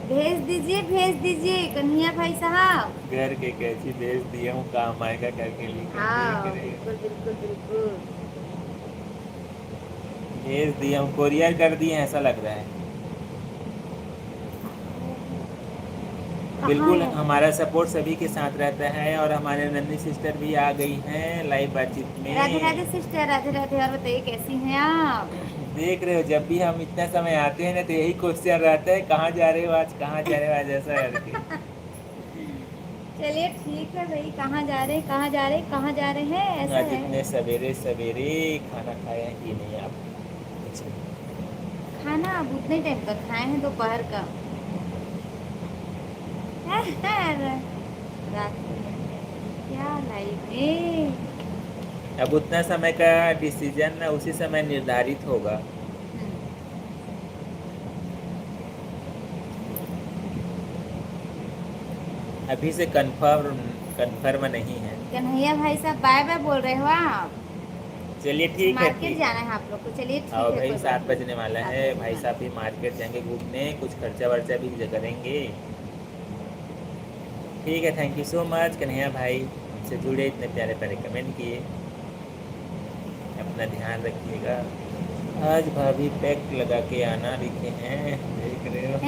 भेज दीजिए, भेज दीजिए कन्हैया भाई साहब। घर के कैसी भेज दिया हूँ, काम आएगा करके लिखा हाँ देख रहे बिल्कुल बिल्कुल बिल्कुल। भेज दिया हूँ, कोरियर कर दिए ऐसा लग रहा है। कहाँ बिल्कुल, है? हमारा सपोर्ट सभी के साथ रहता है। और हमारे नन्ही सिस्टर भी आ गई हैं लाइव बातचीत राधे राधे में। सिस्टर, राधे राधे। और बताइए कैसी हैं आप? देख रहे हो, जब भी हम इतना समय आते हैं ना तो यही क्वेश्चन रहता है, कहाँ जा रहे हो आज, कहाँ जा रहे हो आज, ऐसा करके। चलिए ठीक है भाई, कहाँ जा रहे हैं, कहाँ जा रहे हैं, कहाँ जा रहे हैं, ऐसा आज है। इतने सवेरे सवेरे खाना खाए हैं कि नहीं आप? अच्छा। खाना अब उतने टाइम का खाए हैं, दोपहर का। रात में क्या लाइफ में। अब उतना समय का डिसीजन ना उसी समय निर्धारित होगा। अभी से कंफर्म कंफर्म नहीं है। कन्हैया भाई साहब बाय बाय बोल रहे हो आप? चलिए ठीक है, मार्केट ठीक। जाना है आप लोग को, चलिए ठीक और है, भाई कोई 7 बात बजने नहीं। वाला 7 है, बजने भाई वाला साहब भी मार्केट जाएंगे घूमने, कुछ खर्चा वर्चा भी करेंगे। ठीक है, thank you so much Kanhaiya भाई, हमसे जुड़े, इतने प्यारे प्यारे कमेंट किए। अपना ध्यान रखिएगा। आज भाभी पैक लगा के आना लिखे हैं, देख रहे हो।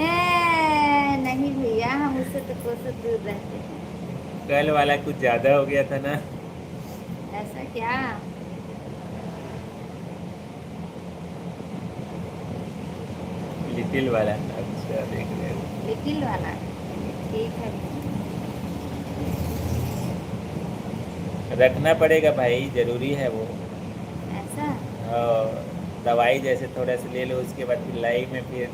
नहीं भैया, हम उससे तो कोसों दूर रहते हैं। कल वाला कुछ ज़्यादा हो गया था ना। ऐसा क्या? लिटिल वाला, अच्छा देख रहे हो। लिटिल वाला, ठीक है। रखना पड़ेगा भाई, ज़रूरी है वो। ऐसा? और दवाई जैसे थोड़ा सा ले लो, उसके बाद फिर लाइफ में फिर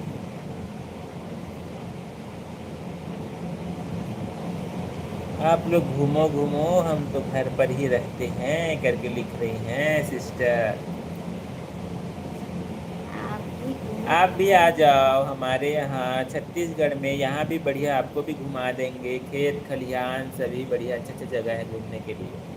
आप लोग घूमो घूमो, हम तो घर पर ही रहते हैं करके लिख रही हैं सिस्टर। आप भी आप भी आ जाओ हमारे यहाँ छत्तीसगढ़ में, यहाँ भी बढ़िया, आपको भी घुमा देंगे, खेत खलिहान सभी बढ़िया अच्छे अच्छे जगह है घूमने के लिए।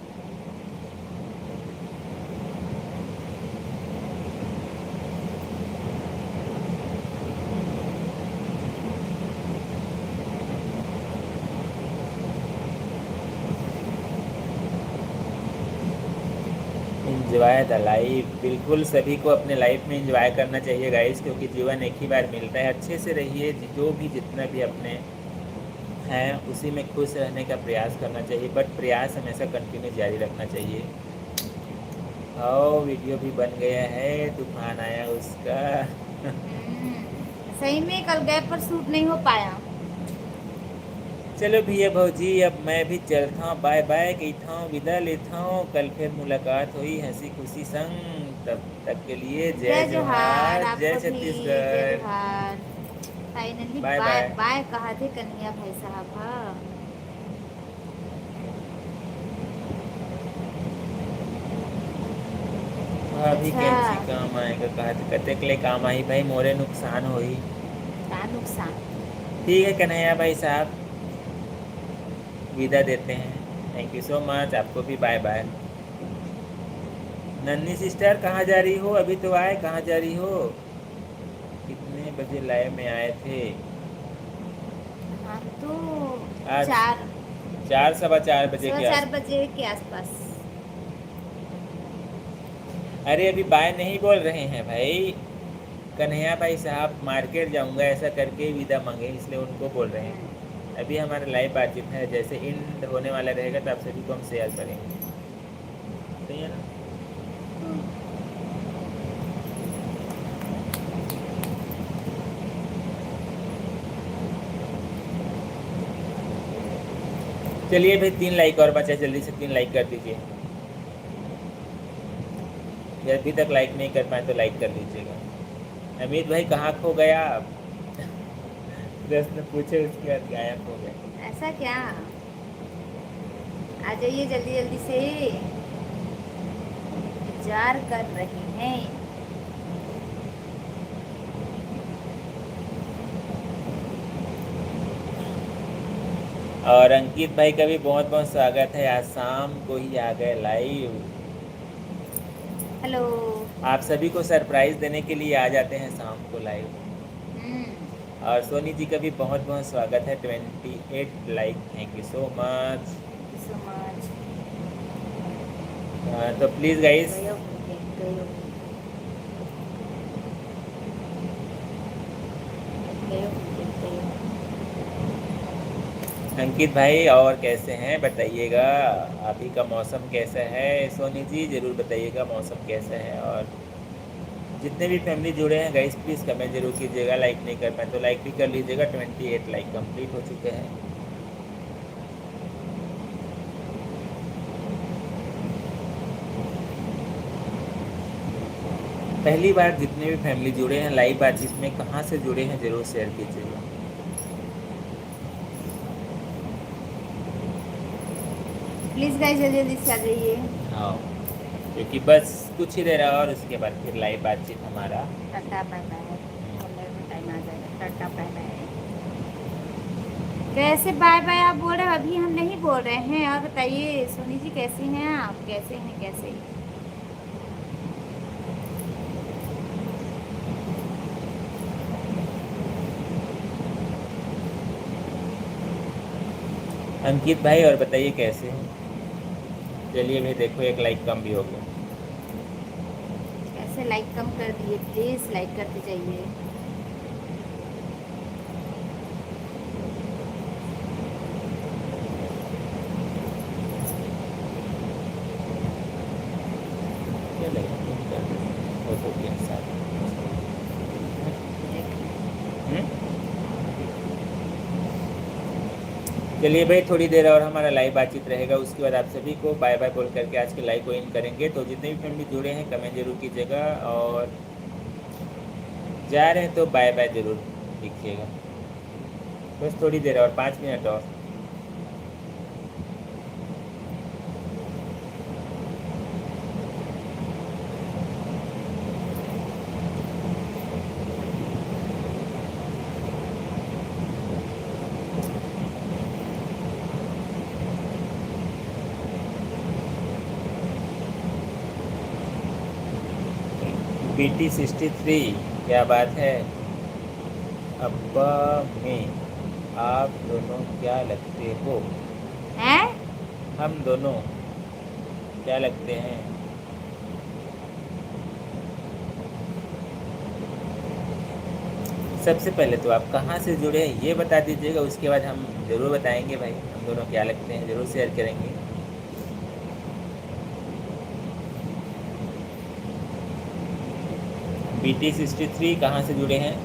इंजॉय द लाइफ, बिल्कुल सभी को अपने लाइफ में इंजॉय करना चाहिए गाइस, क्योंकि जीवन एक ही बार मिलता है। अच्छे से रहिए, जो भी जितना भी अपने हैं उसी में खुश रहने का प्रयास करना चाहिए, बट प्रयास हमेशा कंटिन्यू जारी रखना चाहिए। और वीडियो भी बन गया है, तूफान आया उसका। सही में कल गए पर शूट नहीं हो पाया। चलो भैया भौजी, अब मैं भी चलता हूँ, बाय बाय कहता हूँ, विदा लेता हूँ, कल फिर मुलाकात हुई हंसी खुशी संग, तब तक के लिए जय जय जोहार, जोहार, जय आपको भी जय छत्तीसगढ़। जोहार। Finally bye bye bye. Bye कहा थे कन्हैया भाई साहब। हाँ, भाभी अच्छा, कैंची काम आएगा, कहा कहते के लिए काम आई भाई, मोरे नुकसान हो ही। क्या नुकसान? ठीक है कन्हैया भाई साहब, विदा देते हैं, थैंक यू सो मच, आपको भी बाय बाय। नन्ही सिस्टर कहाँ जा रही हो, अभी तो आए, कहाँ जा रही हो? कितने बजे लाइव में आए थे? हाँ तो आज 4, 4 बजे के 4 आस। बजे के आसपास। अरे अभी बाय नहीं बोल रहे हैं भाई, कन्हैया भाई साहब मार्केट जाऊंगा ऐसा करके विदा मांगे, इसलिए उनको बोल रहे हैं। अभी हमारा लाइव बातचीत है, जैसे इंड होने वाला रहेगा तो आप सभी को हम शेयर करेंगे, सही है ना? चलिए भाई, 3 लाइक और बचा, जल्दी से 3 लाइक कर दीजिए। यदि अभी तक लाइक नहीं कर पाए तो लाइक कर लीजिएगा। अमित भाई कहाँ खो गया आप? प्रश्न पूछे उसके बाद गायब हो गए। ऐसा क्या? आ जाइए जल्दी जल्दी से, इंतजार कर रहे हैं। और अंकित भाई का भी बहुत बहुत स्वागत है, आज शाम को ही आ गए लाइव। हेलो। आप सभी को सरप्राइज देने के लिए आ जाते हैं शाम को लाइव। हम्म, और सोनी जी का भी बहुत बहुत स्वागत है, 28 like, thank you so much. so much। तो प्लीज़ गाइस, गयो होंगे, गयो गयो होंगे, गयो। अंकित भाई और कैसे हैं बताइएगा, अभी का मौसम कैसा है? सोनी जी ज़रूर बताइएगा मौसम कैसा है। और जितने भी फैमिली जुड़े हैं गाइस प्लीज़ कमेंट जरूर कीजिएगा। लाइक नहीं कर पाए तो लाइक भी कर लीजिएगा। 28 लाइक कंप्लीट हो चुके हैं। पहली बार जितने भी फैमिली जुड़े हैं लाइव बातचीत में कहाँ से जुड़े हैं ज़रूर शेयर कीजिएगा। प्लीज़ गाइस जल्दी जल्दी से आ जाइए। हाँ, क्योंकि बस कुछ ही देर और उसके बाद फिर लाइव बातचीत हमारा। टाटा बाय बाय, बोलने में टाइम आ जाएगा। Tata bye bye. कैसे बाय बाय आप बोल रहे हो? अभी हम नहीं बोल रहे हैं। और बताइए सोनी जी कैसी हैं आप? कैसे हैं कैसे? अंकित भाई और बताइए कैसे हैं। चलिए भाई देखो एक लाइक कम भी हो गया। कैसे लाइक कम कर दिए? प्लीज़ लाइक करते जाइए। क्या लगेगा फोटो के साथ। चलिए भाई थोड़ी देर और हमारा लाइव बातचीत रहेगा। उसके बाद आप सभी को बाय बाय बोल करके आज के लाइव को इन करेंगे। तो जितने भी फैमिली जुड़े हैं कमेंट जरूर कीजिएगा और जा रहे हैं तो बाय बाय जरूर लिखिएगा। बस थोड़ी देर और 5 मिनट और। BT 63 क्या बात है। अब्बा में आप दोनों क्या लगते हो? हैं? हम दोनों क्या लगते हैं? सबसे पहले तो आप कहाँ से जुड़े हैं ये बता दीजिएगा। उसके बाद हम ज़रूर बताएंगे भाई हम दोनों क्या लगते हैं, ज़रूर शेयर करेंगे। BT 63 कहाँ से जुड़े हैं?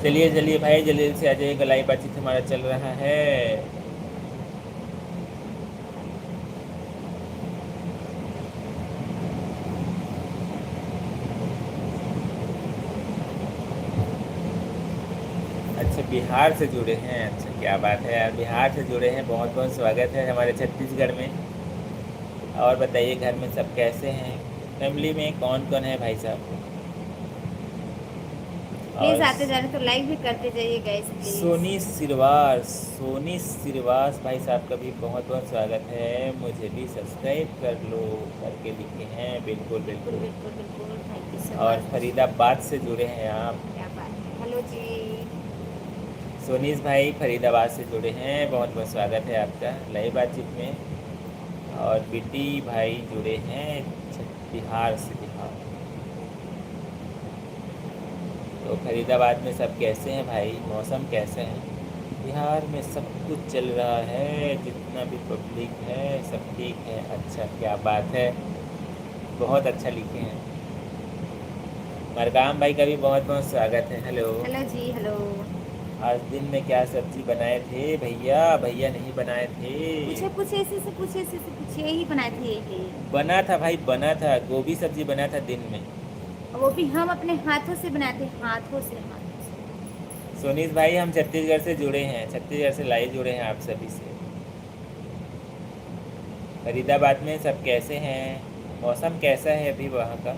चलिए चलिए भाई जल्दी जल्दी से आ जाइएगा। लाइव बातचीत हमारा चल रहा है। अच्छा बिहार से जुड़े हैं। अच्छा क्या बात है यार, बिहार से जुड़े हैं। बहुत बहुत स्वागत है हमारे छत्तीसगढ़ में। और बताइए घर में सब कैसे हैं? फैमिली में कौन कौन है भाई साहब? प्लीज़ और आते जाने तो लाइक भी करते जाइए गाइस प्लीज़। सोनी श्रीवास भाई साहब का भी बहुत बहुत स्वागत है। मुझे भी सब्सक्राइब कर लो करके लिखे हैं। बिल्कुल बिल्कुल बिल्कुल। बिल्कुल बिल्कुल, थैंक यू सो और मच। फरीदाबाद से जुड़े हैं आप। क्या बात है। हेलो जी। सोनीस भाई फरीदाबाद से जुड़े हैं। बहुत बहुत स्वागत है आपका लाइव बातचीत में। और बीटी भाई जुड़े हैं बिहार से। बिहार तो फरीदाबाद में सब कैसे हैं भाई? मौसम कैसे है? बिहार में सब कुछ चल रहा है। जितना भी पब्लिक है सब ठीक है। अच्छा क्या बात है, बहुत अच्छा लिखे हैं। मरकाम भाई का भी बहुत बहुत स्वागत है। हेलो। हेलो जी हेलो। आज दिन में क्या सब्जी बनाए थे भैया? भैया नहीं बनाए थे। पूछे पूछे ऐसे से पूछे ऐसे से पूछे, यही बनाए थे यही। बना था भाई, बना था। गोभी सब्जी बना था दिन में। और वो भी हम अपने हाथों से बनाए थे, हाथों से हाथों से। सोनीस भाई हम छत्तीसगढ़ से जुड़े हैं। छत्तीसगढ़ से लाइव जुड़े हैं आप सभी से। फरीदाबाद में सब कैसे हैं? मौसम कैसा है अभी वहाँ का?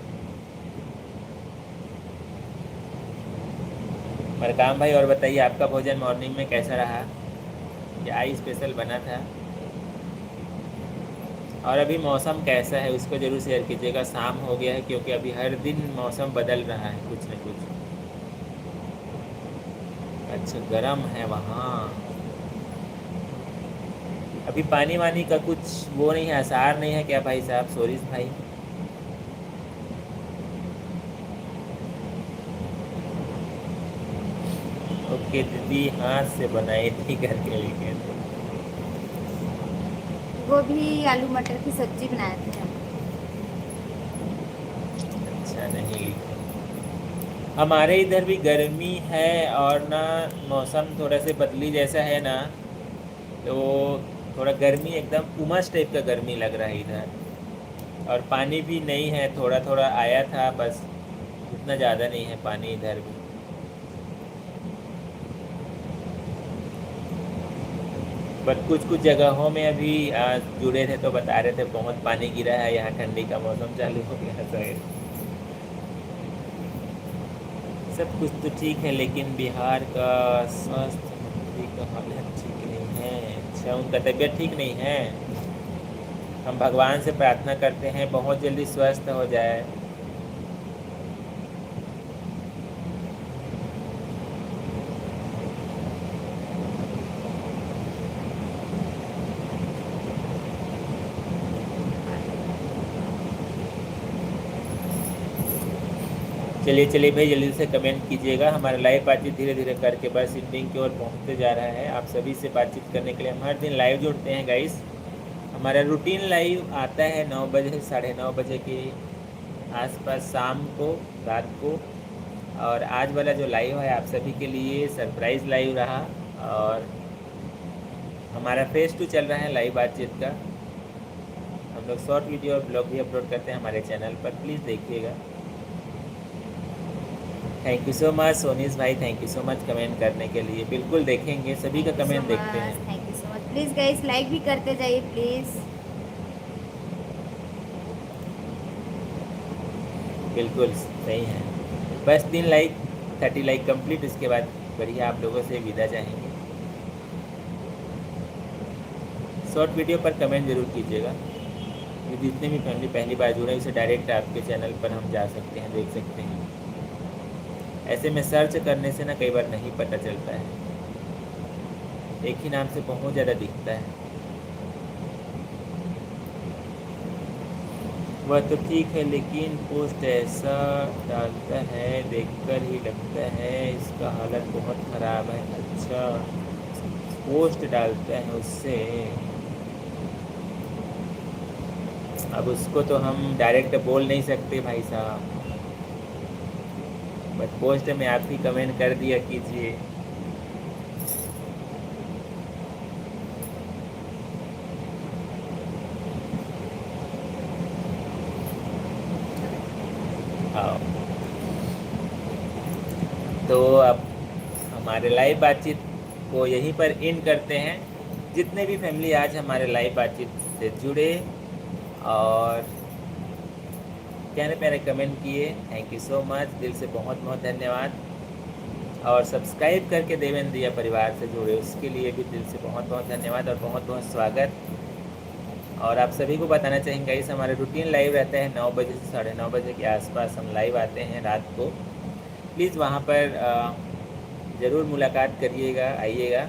मरकाम भाई और बताइए आपका भोजन मॉर्निंग में कैसा रहा? क्या ही स्पेशल बना था? और अभी मौसम कैसा है उसको ज़रूर शेयर कीजिएगा। शाम हो गया है क्योंकि अभी हर दिन मौसम बदल रहा है कुछ न कुछ। अच्छा गर्म है वहाँ। अभी पानी वानी का कुछ वो नहीं है, आसार नहीं है क्या भाई साहब? सोरीस भाई के दीदी हाथ से बनाई थी करके लिखे थे। वो भी आलू मटर की सब्जी बनाए थे हम। अच्छा नहीं लिखे। हमारे इधर भी गर्मी है और ना मौसम थोड़ा से बदली जैसा है ना, तो थोड़ा गर्मी एकदम उमस टाइप का गर्मी लग रहा है इधर। और पानी भी नहीं है, थोड़ा थोड़ा आया था बस, उतना ज़्यादा नहीं है पानी इधर भी। बट कुछ कुछ जगहों में अभी आज जुड़े थे तो बता रहे थे बहुत पानी गिरा है, यहाँ ठंडी का मौसम चालू हो गया साइड। सब कुछ तो ठीक है, लेकिन बिहार का स्वास्थ्य मंत्री का हालत ठीक नहीं है। अच्छा, उनका तबीयत ठीक नहीं है। हम भगवान से प्रार्थना करते हैं बहुत जल्दी स्वस्थ हो जाए। चलिए चलिए भाई, जल्दी से कमेंट कीजिएगा। हमारा लाइव बातचीत धीरे धीरे करके बस एंडिंग की ओर पहुंचते जा रहा है। आप सभी से बातचीत करने के लिए हम हर दिन लाइव जुड़ते हैं गाइस। हमारा रूटीन लाइव आता है 9 बजे से 9:30 बजे के आसपास शाम को, रात को। और आज वाला जो लाइव है आप सभी के लिए सरप्राइज़ लाइव रहा। और हमारा फेज 2 चल रहा है लाइव बातचीत का। हम लोग शॉर्ट वीडियो और ब्लॉग भी अपलोड करते हैं हमारे चैनल पर, प्लीज़ देखिएगा। थैंक यू सो मच सोनीस भाई, thank you so much comment करने के लिए। बिल्कुल देखेंगे, सभी का कमेंट देखते हैं। Thank you so much. Please guys like भी करते जाइए प्लीज़। बिल्कुल सही है। बस 3 लाइक 30 लाइक कंप्लीट, इसके बाद बढ़िया आप लोगों से विदा चाहेंगे। शॉर्ट वीडियो पर कमेंट जरूर कीजिएगा। ये जितने भी फैमिली पहली बार जुड़े हैं, उसे डायरेक्ट आपके चैनल पर हम जा सकते हैं, देख सकते हैं। ऐसे में सर्च करने से ना कई बार नहीं पता चलता है, एक ही नाम से बहुत ज़्यादा दिखता है। वह तो ठीक है, लेकिन पोस्ट ऐसा डालता है देखकर ही लगता है इसका हालत बहुत ख़राब है। अच्छा, पोस्ट डालता है उससे, अब उसको तो हम डायरेक्ट बोल नहीं सकते भाई साहब, बट पोस्ट में आप ही कमेंट कर दिया कीजिए। हाँ, तो अब हमारे लाइव बातचीत को यहीं पर इन करते हैं। जितने भी फैमिली आज हमारे लाइव बातचीत से जुड़े और प्यारे प्यारे कमेंट किए, थैंक यू सो मच, दिल से बहुत बहुत धन्यवाद। और सब्सक्राइब करके देवेंद्रिया परिवार से जुड़े, उसके लिए भी दिल से बहुत बहुत धन्यवाद और बहुत बहुत स्वागत। और आप सभी को बताना चाहेंगे इस हमारा रूटीन लाइव रहता है 9 बजे से 9:30 बजे के आसपास हम लाइव आते हैं रात को। प्लीज़ वहाँ पर ज़रूर मुलाकात करिएगा, आइएगा।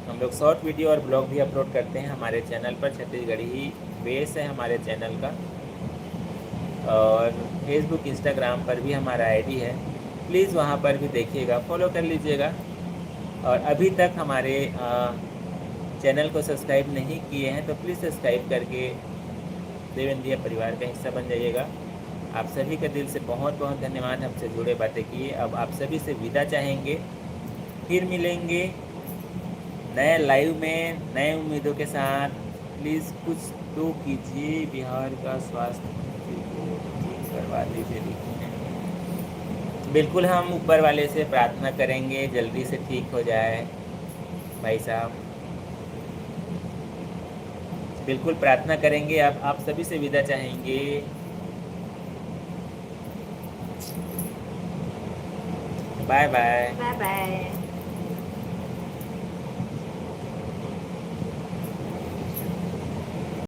हम लोग शॉर्ट वीडियो और ब्लॉग भी अपलोड करते हैं हमारे चैनल पर। छत्तीसगढ़ी बेस है हमारे चैनल का। और फेसबुक इंस्टाग्राम पर भी हमारा आईडी है, प्लीज़ वहाँ पर भी देखिएगा, फॉलो कर लीजिएगा। और अभी तक हमारे चैनल को सब्सक्राइब नहीं किए हैं तो प्लीज़ सब्सक्राइब करके देवेंद्रिया परिवार का हिस्सा बन जाइएगा। आप सभी का दिल से बहुत बहुत धन्यवाद, हमसे जुड़े बातें किए। अब आप सभी से विदा चाहेंगे, फिर मिलेंगे नए लाइव में नए उम्मीदों के साथ। प्लीज़ कुछ तो कीजिए, बिहार का स्वास्थ्य मंत्री को ठीक करवा दीजिए। बिल्कुल, हम ऊपर वाले से प्रार्थना करेंगे जल्दी से ठीक हो जाए भाई साहब, बिल्कुल प्रार्थना करेंगे। आप सभी से विदा चाहेंगे। Bye bye. Bye bye.